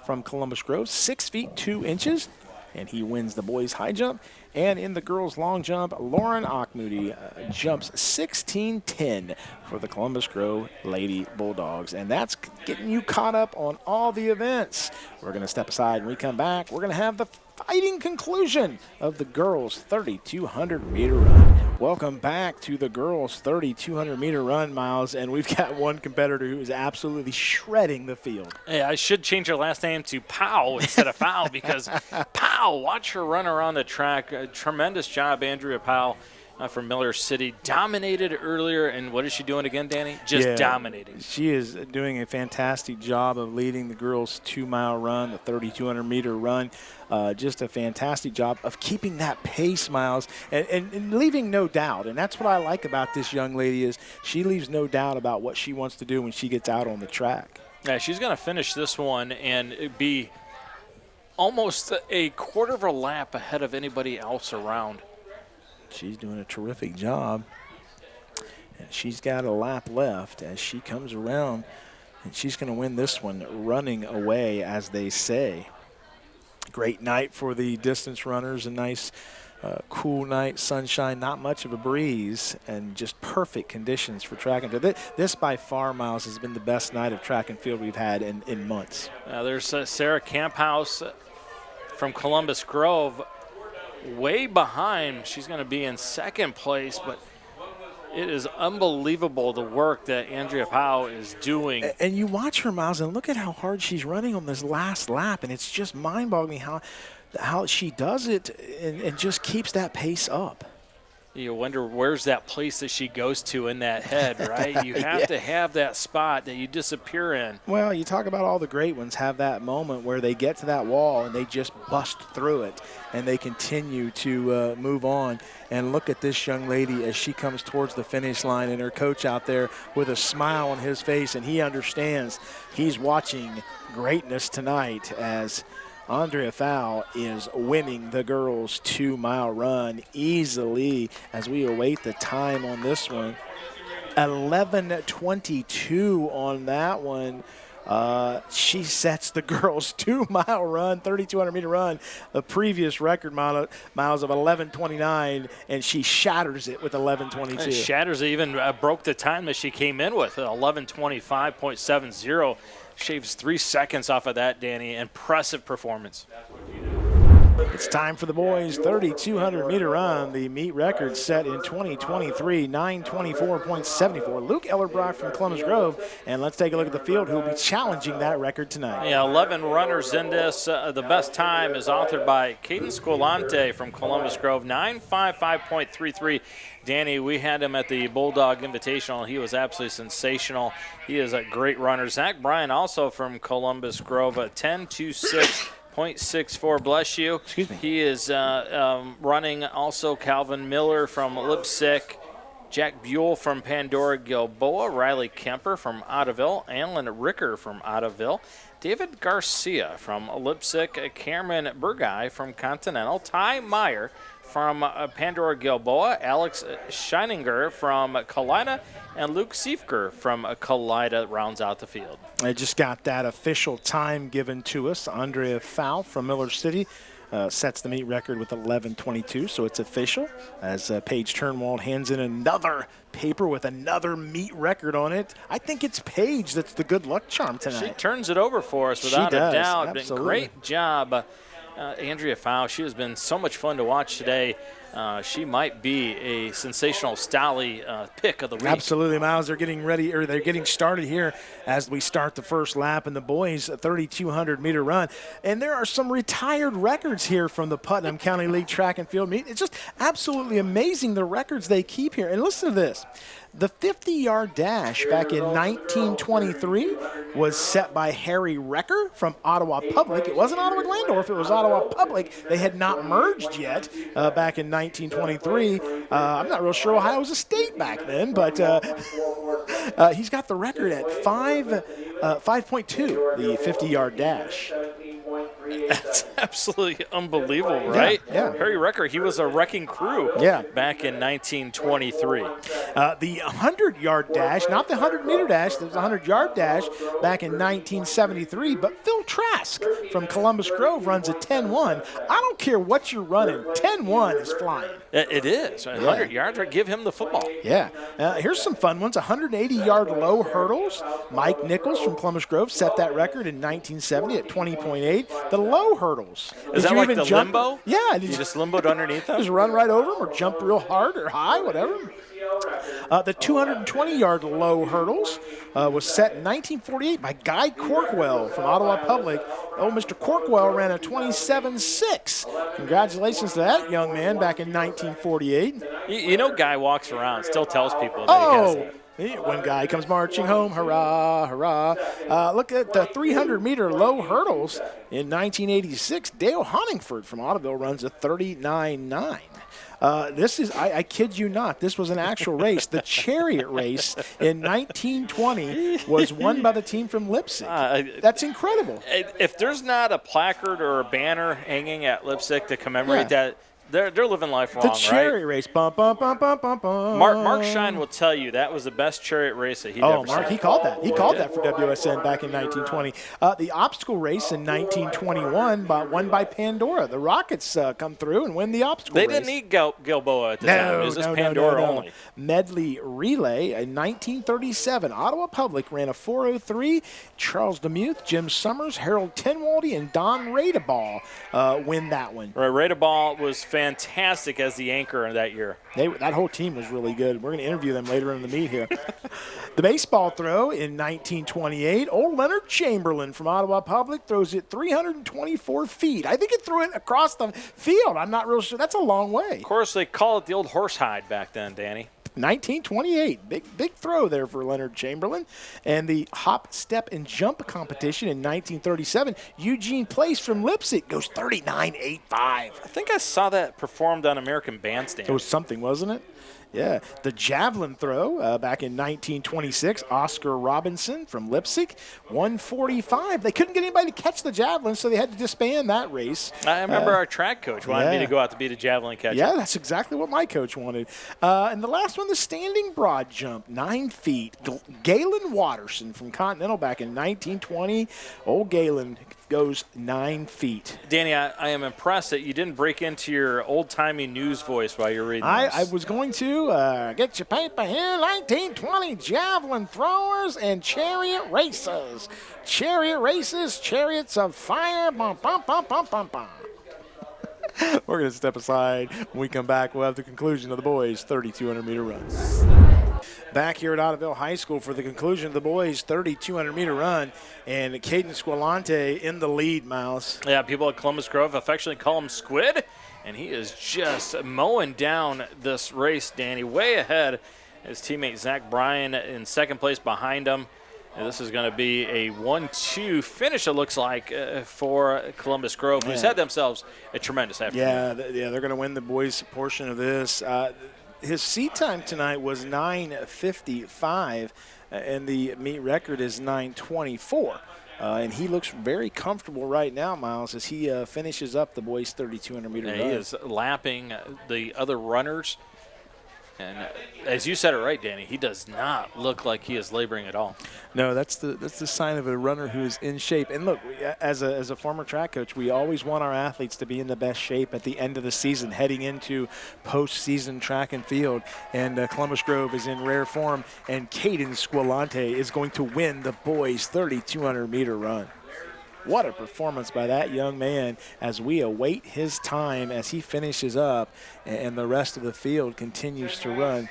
from Columbus Grove, 6 feet 2 inches, and he wins the boys high jump. And in the girls long jump, Lauren Ochmoody jumps 16:10 for the Columbus Grove Lady Bulldogs. And that's getting you caught up on all the events. We're going to step aside. When we come back, we're going to have the fighting conclusion of the girls 3,200 meter run. Welcome back to the girls 3,200 meter run, Miles, and we've got one competitor who is absolutely shredding the field. Hey, I should change her last name to Powell instead of Fowl because Powell, watch her run around the track. A tremendous job, Andrea Powell from Miller City. Dominated earlier, and what is she doing again, Danny? Just dominating. She is doing a fantastic job of leading the girls 2-mile run, the 3,200 meter run. Just a fantastic job of keeping that pace, Miles, and leaving no doubt. And that's what I like about this young lady is she leaves no doubt about what she wants to do when she gets out on the track. Yeah, she's going to finish this one and be almost a quarter of a lap ahead of anybody else around. She's doing a terrific job. And she's got a lap left as she comes around, and she's going to win this one running away, as they say. Great night for the distance runners, a nice cool night, sunshine, not much of a breeze, and just perfect conditions for track and field. This by far, Miles, has been the best night of track and field we've had in months. There's Sarah Camphouse from Columbus Grove way behind. She's going to be in second place, but it is unbelievable the work that Andrea Powell is doing. And you watch her, Miles, and look at how hard she's running on this last lap, and it's just mind-boggling how she does it and just keeps that pace up. You wonder where's that place that she goes to in that head, right? You have to have that spot that you disappear in. Well, you talk about all the great ones have that moment where they get to that wall and they just bust through it and they continue to move on. And look at this young lady as she comes towards the finish line, and her coach out there with a smile on his face, and he understands he's watching greatness tonight as Andrea Fowl is winning the girls 2-mile run easily as we await the time on this one. 11:22 on that one. She sets the girls' 2-mile run, 3,200-meter run, the previous record miles of 11:29, and she shatters it with 11:22. Shatters it, even broke the time that she came in with, 11:25.70. Shaves 3 seconds off of that, Danny. Impressive performance. It's time for the boys' 3,200-meter run. The meet record set in 2023, 9:24.74. Luke Ellerbrock from Columbus Grove. And let's take a look at the field, who will be challenging that record tonight. Yeah, 11 runners in this. The best time is authored by Caden Scolante from Columbus Grove, 9:55.33. Danny, we had him at the Bulldog Invitational. He was absolutely sensational. He is a great runner. Zach Bryan, also from Columbus Grove, 10:26.64. Bless you. Excuse me. He is running also Calvin Miller from Leipzig, Jack Buell from Pandora Gilboa, Riley Kemper from Ottoville, Alan Ricker from Ottoville, David Garcia from Leipzig, Cameron Burgai from Continental, Ty Meyer from Pandora Gilboa, Alex Scheininger from Kalida, and Luke Siefker from Kalida rounds out the field. I just got that official time given to us. Andrea Fowl from Miller City sets the meet record with 11:22, so it's official as Paige Turnwald hands in another paper with another meet record on it. I think it's Paige that's the good luck charm tonight. She turns it over for us without a doubt. Absolutely. Great job, Andrea Fowl. She has been so much fun to watch today. She might be a sensational Stolly pick of the week. Absolutely, Miles. They're getting ready, or they're getting started here as we start the first lap in the boys' 3,200-meter run. And there are some retired records here from the Putnam County League Track and Field meet. It's just absolutely amazing the records they keep here. And listen to this. The 50-yard dash back in 1923 was set by Harry Recker from Ottawa Public. It wasn't Ottawa Glandorf, it was Ottawa Public. They had not merged yet back in 1923. I'm not real sure Ohio was a state back then, but he's got the record at 5.2, the 50-yard dash. That's absolutely unbelievable, right? Yeah. Harry Recker, he was a wrecking crew back in 1923. The 100-yard dash, not the 100-meter dash, there was a 100-yard dash back in 1973, but Phil Trask from Columbus Grove runs a 10-1. I don't care what you're running, 10-1 is flying. It is. 100 yards, right? Give him the football. Yeah. Here's some fun ones. 180-yard low hurdles. Mike Nichols from Columbus Grove set that record in 1970 at 20.8. The low hurdles. Is that like the limbo? Yeah. You just limboed underneath them? Just run right over them or jump real hard or high, whatever. The 220-yard low hurdles was set in 1948 by Guy Corkwell from Ottawa Public. Oh, Mr. Corkwell ran a 27.6. Congratulations to that young man back in 1948. You know, Guy walks around, still tells people that he has it. One guy comes marching home, hurrah, hurrah. Look at the 300-meter low hurdles in 1986. Dale Honingford from Ottoville runs a 39.9. This is, I kid you not, this was an actual race. The Chariot race in 1920 was won by the team from Leipzig. That's incredible. If there's not a placard or a banner hanging at Leipzig to commemorate that, they're living life wrong, the Chariot race. Bum, bum, bum, bum, bum, bum. Mark Shine will tell you that was the best Chariot race that he'd ever seen. He called that. He called that for WSN back in 1920. The obstacle race in 1921 won by Pandora. The Rockets come through and win the obstacle race. They didn't need Gilboa at the time. It was just Pandora only. Medley relay in 1937. Ottawa Public ran a 4:03. Charles DeMuth, Jim Summers, Harold Tenwaldy, and Don Radeball win that one. Right, Radeball was fantastic as the anchor that year. That whole team was really good. We're going to interview them later in the meet here. The baseball throw in 1928. Old Leonard Chamberlain from Ottawa Public throws it 324 feet. I think it threw it across the field. I'm not real sure. That's a long way. Of course, they call it the old horsehide back then, Danny. 1928, big throw there for Leonard Chamberlain. And the hop, step, and jump competition in 1937, Eugene Place from Leipzig goes 39.85. I think I saw that performed on American Bandstand. It was something, wasn't it? Yeah, the javelin throw back in 1926, Oscar Robinson from Leipzig, 145. They couldn't get anybody to catch the javelin, so they had to disband that race. I remember our track coach wanted me to go out to beat a javelin catcher. Yeah, that's exactly what my coach wanted. And the last one, the standing broad jump, 9 feet. Galen Watterson from Continental back in 1920. Old Galen goes 9 feet. Danny, I am impressed that you didn't break into your old-timey news voice while you're reading this. I was going to get your paper here. 1920 javelin throwers and chariot races. Chariot races, chariots of fire. Bum, bum, bum, bum, bum, bum. We're going to step aside. When we come back, we'll have the conclusion of the boys' 3,200-meter run. Back here at Ottoville High School for the conclusion of the boys' 3,200-meter run, and Caden Squilante in the lead, Miles. Yeah, people at Columbus Grove affectionately call him Squid, and he is just mowing down this race, Danny, way ahead. His teammate Zach Bryan in second place behind him. And this is going to be a 1-2 finish, it looks like, for Columbus Grove, who's had themselves a tremendous afternoon. Yeah, they're going to win the boys' portion of this. His seat time tonight was 9:55, and the meet record is 9:24. And he looks very comfortable right now, Miles, as he finishes up the boys' 3,200-meter run. He is lapping the other runners. And as you said it right, Danny, he does not look like he is laboring at all. No, that's the sign of a runner who is in shape. And look, as a former track coach, we always want our athletes to be in the best shape at the end of the season, heading into postseason track and field. And Columbus Grove is in rare form, and Caden Squilante is going to win the boys' 3,200-meter run. What a performance by that young man as we await his time as he finishes up and the rest of the field continues to run.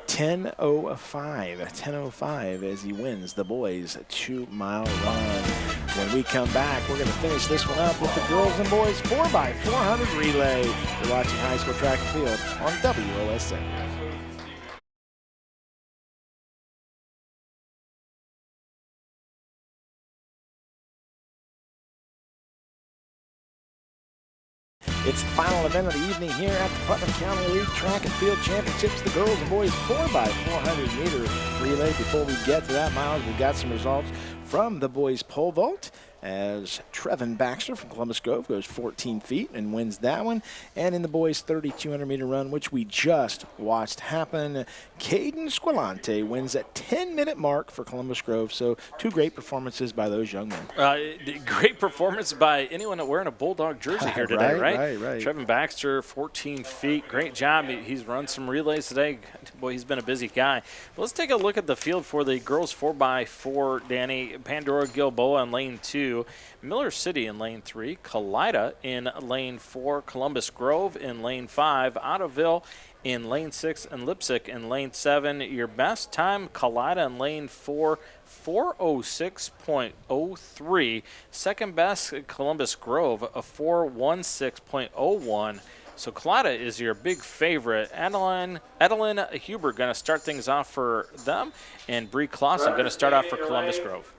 10:05 as he wins the boys' 2-mile run. When we come back, we're going to finish this one up with the girls and boys 4x400 relay. You're watching High School Track and Field on WOSN. It's the final event of the evening here at the Putnam County League Track and Field Championships. The girls and boys 4x400-meter relay. Before we get to that, Miles, we've got some results from the boys pole vault as Trevin Baxter from Columbus Grove goes 14 feet and wins that one. And in the boys' 3,200-meter run, which we just watched happen, Caden Squilante wins at 10-minute mark for Columbus Grove. So 2 great performances by those young men. Great performance by anyone wearing a Bulldog jersey here today, right? Right. Trevin Baxter, 14 feet. Great job. He's run some relays today. Boy, he's been a busy guy. But let's take a look at the field for the girls 4x4, Danny. Pandora Gilboa in lane 2. Miller City in lane 3, Kalida in lane 4, Columbus Grove in lane 5, Ottoville in lane 6, and Leipzig in lane 7. Your best time, Kalida in lane 4, 4:06.03. Second best, Columbus Grove, a 4:16.01. So Kalida is your big favorite. Adeline Huber going to start things off for them, and Bree Clausen going to start off for Columbus Grove.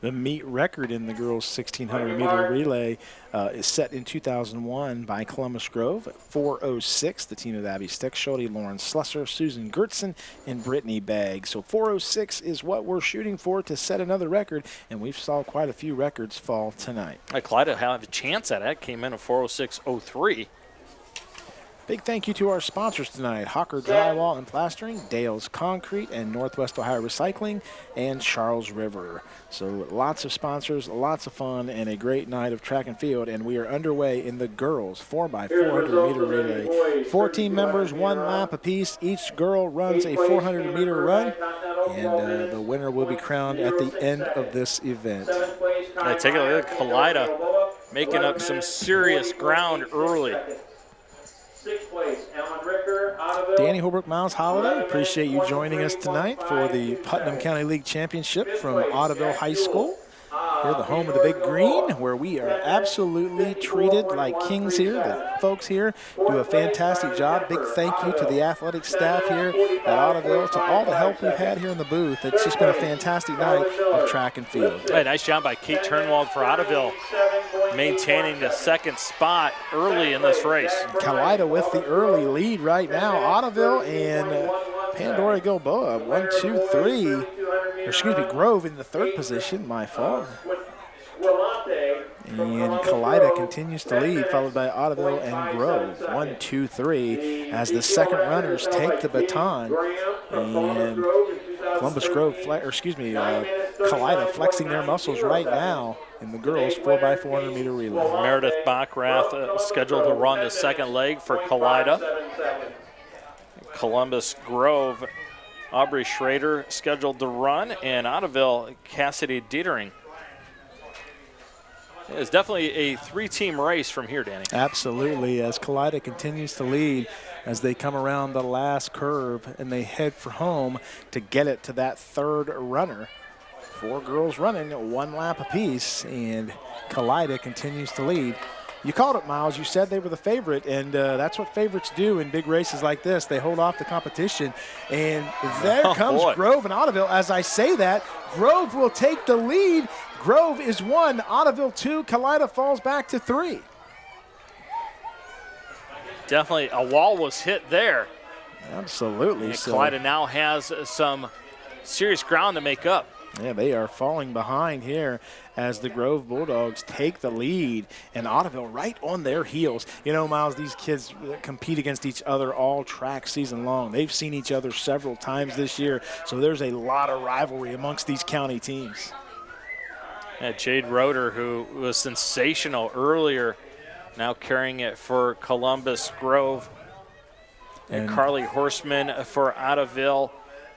The meet record in the girls' 1,600-meter relay is set in 2001 by Columbus Grove at 4:06. The team of Abby Stickschulte, Lauren Slusser, Susan Gertson, and Brittany Begg. So 4:06 is what we're shooting for to set another record, and we've saw quite a few records fall tonight. Kalida have a chance at it. Came in at 4:06.03. Big thank you to our sponsors tonight, Hawker Drywall and Plastering, Dale's Concrete, and Northwest Ohio Recycling, and Charles River. So lots of sponsors, lots of fun, and a great night of track and field, and we are underway in the girls 4x400-meter relay. 14 members, 1 lap apiece. Each girl runs a 400-meter run, and the winner will be crowned at the end of this event. Take a look at Kalida making up some serious ground early. 6th place, Alan Ricker, Ottoville. Danny Holbrook, Miles Holiday, appreciate you joining us tonight for the Putnam County League Championship from Ottoville High School. Here, the home of the Big Green, where we are absolutely treated like kings here. The folks here do a fantastic job. Big thank you to the athletic staff here at Ottoville, to all the help we've had here in the booth. It's just been a fantastic night of track and field. Hey, nice job by Kate Turnwald for Ottoville, maintaining the second spot early in this race. Kalida with the early lead right now. Ottoville and Pandora Gilboa, 1, 2, 3. Excuse me, Grove in the third position, my fault. And Kalida continues to lead, followed by Ottoville and Grove. 1, 2, 3, as the second runners take the baton. And Columbus Grove, Kalida flexing their muscles right now in the girls 4x400 meter relay. Meredith Bachrath scheduled to run the second leg for Kalida. Columbus Grove, Aubrey Schrader scheduled to run, and Ottoville, Cassidy Dietering. It's definitely a three-team race from here, Danny. Absolutely, as Kalida continues to lead as they come around the last curve and they head for home to get it to that third runner. 4 girls running, 1 lap apiece, and Kalida continues to lead. You called it, Miles. You said they were the favorite, and that's what favorites do in big races like this. They hold off the competition, and there comes Grove and Ottoville. As I say that, Grove will take the lead. Grove is 1, Ottoville 2, Kalida falls back to 3. Definitely a wall was hit there. Absolutely. And Kalida now has some serious ground to make up. Yeah, they are falling behind here as the Grove Bulldogs take the lead, and Ottoville right on their heels. You know, Miles, these kids compete against each other all track season long. They've seen each other several times this year, so there's a lot of rivalry amongst these county teams. Jade Roeder, who was sensational earlier, now carrying it for Columbus Grove. And Carly Horseman for Ottoville.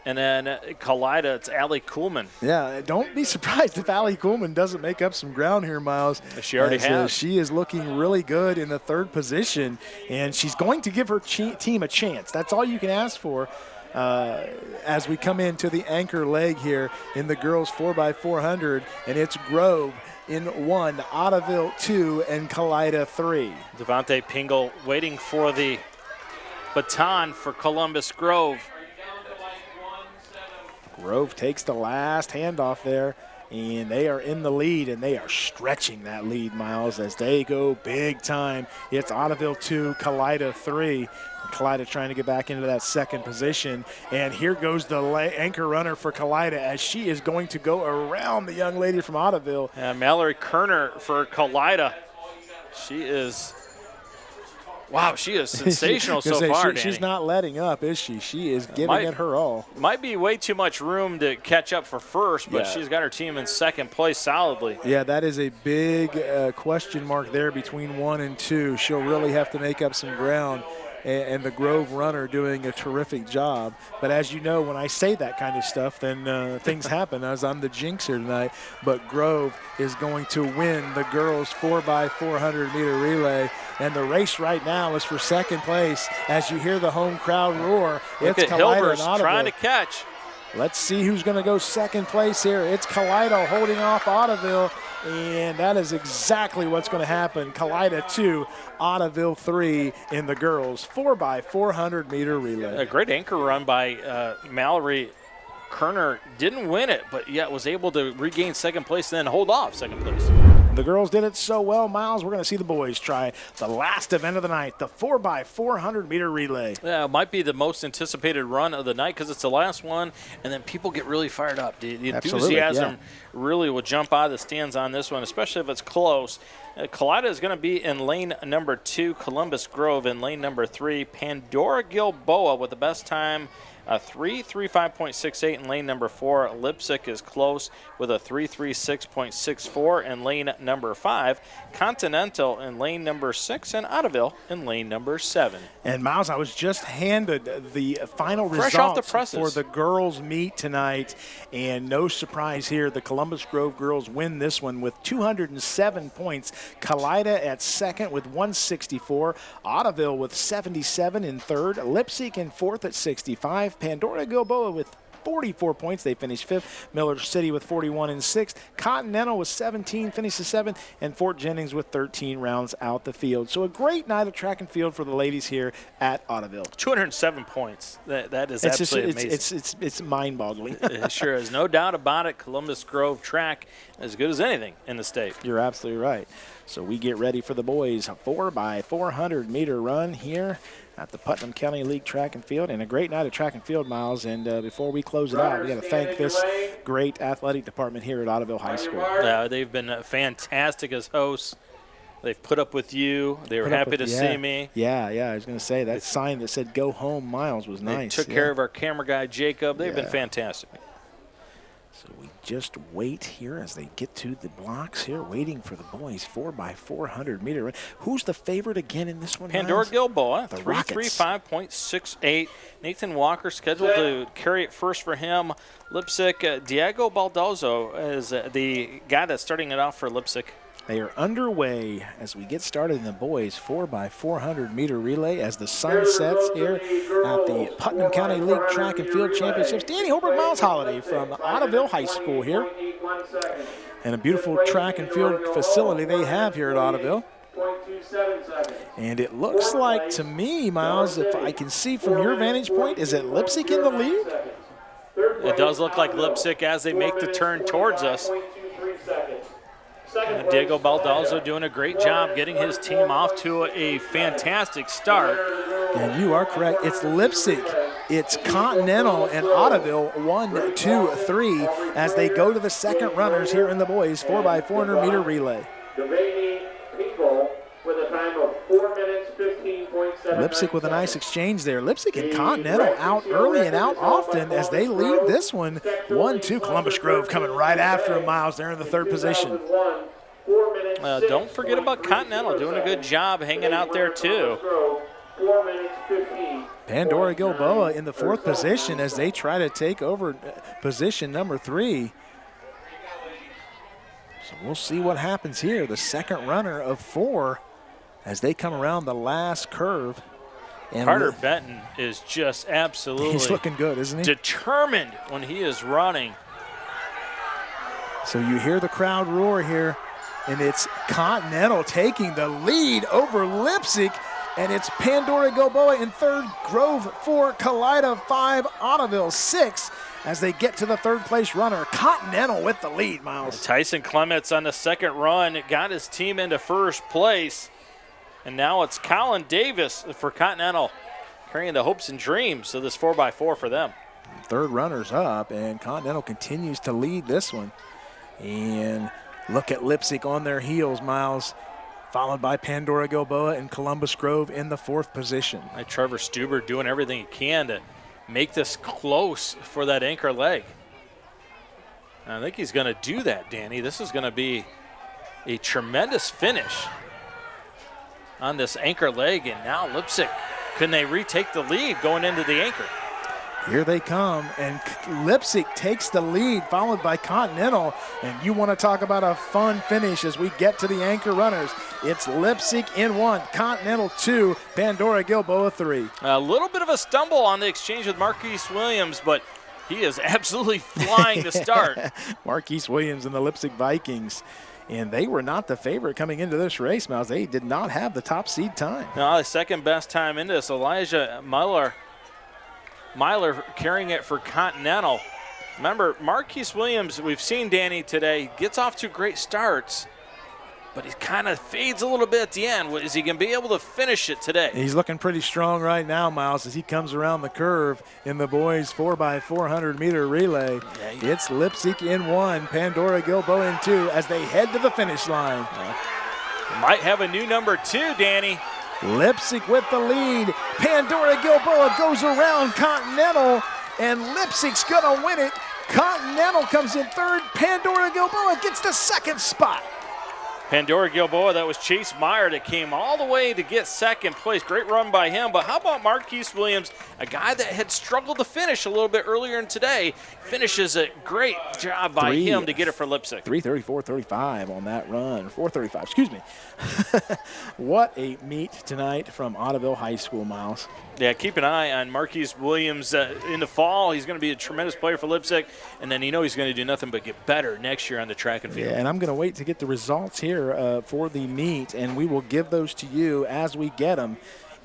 And then Kalida, it's Allie Kuhlman. Yeah, don't be surprised if Allie Kuhlman doesn't make up some ground here, Miles. She already has. She is looking really good in the third position, and she's going to give her team a chance. That's all you can ask for as we come into the anchor leg here in the girls 4x400, and it's Grove in 1, Ottoville 2, and Kalida 3. Devontae Pingle waiting for the baton for Columbus Grove. Grove takes the last handoff there, and they are in the lead, and they are stretching that lead, Miles, as they go big time. It's Ottoville 2, Kalida 3. Kalida trying to get back into that second position, and here goes the anchor runner for Kalida as she is going to go around the young lady from Ottoville. Mallory Kerner for Kalida. She is... Wow, she is sensational so far, Danny. She's not letting up, is she? She is giving it her all. Might be way too much room to catch up for first, but she's got her team in second place solidly. Yeah, that is a big question mark there between 1 and 2. She'll really have to make up some ground, and the Grove runner doing a terrific job. But as you know, when I say that kind of stuff, then things happen, as I'm the jinx here tonight. But Grove is going to win the girls 4x400 meter relay. And the race right now is for second place. As you hear the home crowd roar, it's Kalida and Ottoville trying to catch. Let's see who's going to go second place here. It's Kalida holding off Ottoville, and that is exactly what's going to happen. Kalida 2, Ottoville 3 in the girls 4x400 meter relay. A great anchor run by Mallory Kerner. Didn't win it, but yet was able to regain second place and then hold off second place. The girls did it so well, Miles. We're going to see the boys try the last event of the night, the 4x400 meter relay. Yeah, it might be the most anticipated run of the night because it's the last one, and then people get really fired up. The enthusiasm really will jump out of the stands on this one, especially if it's close. Kalida is going to be in lane number 2, Columbus Grove in lane number 3, Pandora Gilboa with the best time. 3:35.68 in lane number 4. Lipsick is close with a 3:36.64 in lane number 5. Continental in lane number 6, and Ottoville in lane number 7. And Miles, I was just handed the final Fresh off the results presses for the girls' meet tonight, and no surprise here, the Columbus Grove girls win this one with 207 points. Kalida at second with 164. Ottoville with 77 in third. Lipsick in fourth at 65. Pandora Gilboa with 44 points. They finished 5th. Miller City with 41 in 6th. Continental with 17 finishes 7th. And Fort Jennings with 13 rounds out the field. So a great night of track and field for the ladies here at Ottoville. 207 points. That is absolutely amazing. It's mind-boggling. It sure is. No doubt about it. Columbus Grove track as good as anything in the state. You're absolutely right. So we get ready for the boys' 4x400 meter run here at the Putnam County League Track and Field. And a great night of track and field, Miles. And before we close it out, we got to thank this great athletic department here at Ottoville High School. They've been fantastic as hosts. They've put up with you. They were happy to see me. Yeah, I was going to say that sign that said "Go Home, Miles" was nice. They took care of our camera guy, Jacob. They've been fantastic. So we just wait here as they get to the blocks here, waiting for the boys' 4x400 meter run. Who's the favorite again in this one? Pandora Miles? Gilboa, The 335.68. Nathan Walker scheduled to carry it first for him. Lipsick, Diego Baldozo is the guy that's starting it off for Lipsick. They are underway as we get started in the boys' 4x400 meter relay as the sun sets here at the Putnam County League Track and Field Championships. Danny Holbrook, Miles Holiday from Ottoville High School here. And a beautiful track and field facility they have here at Ottoville. And it looks like to me, Miles, if I can see from your vantage point, is it Lipsick in the lead? It does look like Lipsick as they make the turn towards us. Diego Baldozo doing a great job getting his team off to a fantastic start. And you are correct. It's Lipsick, it's Continental, and Ottoville 1, 2, 3 as they go to the second runners here in the boys' 4x400 meter relay. Lipsick with a nice exchange there. Lipsick and Continental out early and out often as they lead this one 1-2. Columbus Grove coming right after him, Miles. They're in the third position. Don't forget about Continental doing a good job hanging out there too. Pandora Gilboa in the fourth position as they try to take over position number 3. So we'll see what happens here. The second runner of 4 as they come around the last curve. And Carter Benton is just absolutely he's looking good, isn't he? Determined when he is running. So you hear the crowd roar here, and it's Continental taking the lead over Lipsick, and it's Pandora Gilboa in third, Grove 4, Kalida 5, Ottoville 6 as they get to the third place runner. Continental with the lead, Miles. Tyson Clements on the second run got his team into first place. And now it's Colin Davis for Continental carrying the hopes and dreams of this 4x4 for them. Third runner's up, and Continental continues to lead this one. And look at Lipsick on their heels, Miles, followed by Pandora Gilboa and Columbus Grove in the fourth position. Trevor Stuber doing everything he can to make this close for that anchor leg. And I think he's going to do that, Danny. This is going to be a tremendous finish on this anchor leg, and now Lipsick, can they retake the lead going into the anchor? Here they come, and Lipsick takes the lead, followed by Continental. And you want to talk about a fun finish as we get to the anchor runners. It's Lipsick in 1, Continental 2, Pandora Gilboa 3. A little bit of a stumble on the exchange with Marquise Williams, but he is absolutely flying to start. Marquise Williams and the Lipsick Vikings. And they were not the favorite coming into this race, Miles. They did not have the top seed time. No, the second best time into this, Elijah Myler carrying it for Continental. Remember, Marquise Williams, we've seen Danny today, gets off to great starts, but he kind of fades a little bit at the end. Is he going to be able to finish it today? He's looking pretty strong right now, Miles, as he comes around the curve in the boys' 4x400 meter relay. Yeah, it's Lipsick in 1, Pandora Gilboa in 2 as they head to the finish line. Might have a new number 2, Danny. Lipsick with the lead. Pandora Gilboa goes around Continental, and Lipsick's going to win it. Continental comes in third. Pandora Gilboa gets the second spot. Pandora Gilboa, that was Chase Meyer that came all the way to get second place. Great run by him. But how about Marquise Williams, a guy that had struggled to finish a little bit earlier in today, finishes a great job by him to get it for Lipsick. 3:34.35 on that run. 4:35, excuse me. What a meet tonight from Ottoville High School, Miles. Yeah, keep an eye on Marquise Williams in the fall. He's going to be a tremendous player for Lipsick, and then he's going to do nothing but get better next year on the track and field. Yeah, and I'm going to wait to get the results here for the meet, and we will give those to you as we get them,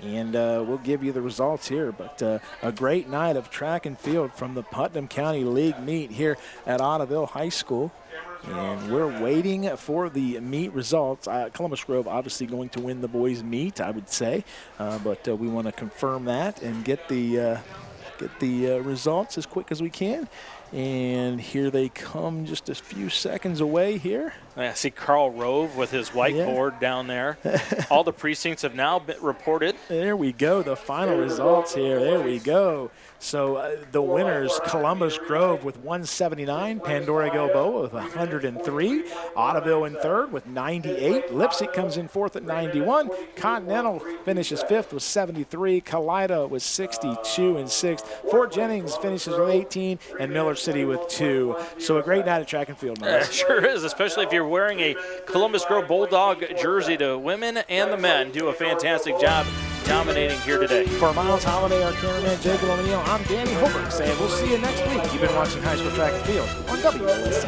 and we'll give you the results here. But a great night of track and field from the Putnam County League meet here at Ottoville High School. And we're waiting for the meet results. Columbus Grove obviously going to win the boys' meet, I would say, but we want to confirm that and get the results as quick as we can. And here they come, just a few seconds away here. I see Carl Rove with his whiteboard down there. All the precincts have now been reported. There we go, the final results here. There we go. So the winners, Columbus Grove with 179, Pandora Gilboa with 103, Ottoville in third with 98, Lipsick comes in fourth at 91, Continental finishes fifth with 73, Kalida with 62 and sixth, Fort Jennings finishes with 18, and Miller City with 2. So a great night of track and field, Miles. Sure is, especially if you're wearing a Columbus Grove Bulldog jersey. The women and the men do a fantastic job dominating here today. For Miles Holiday, our cameraman, Jacob O'Neill, I'm Danny Holbrook saying we'll see you next week. You've been watching High School Track and Field on WSC.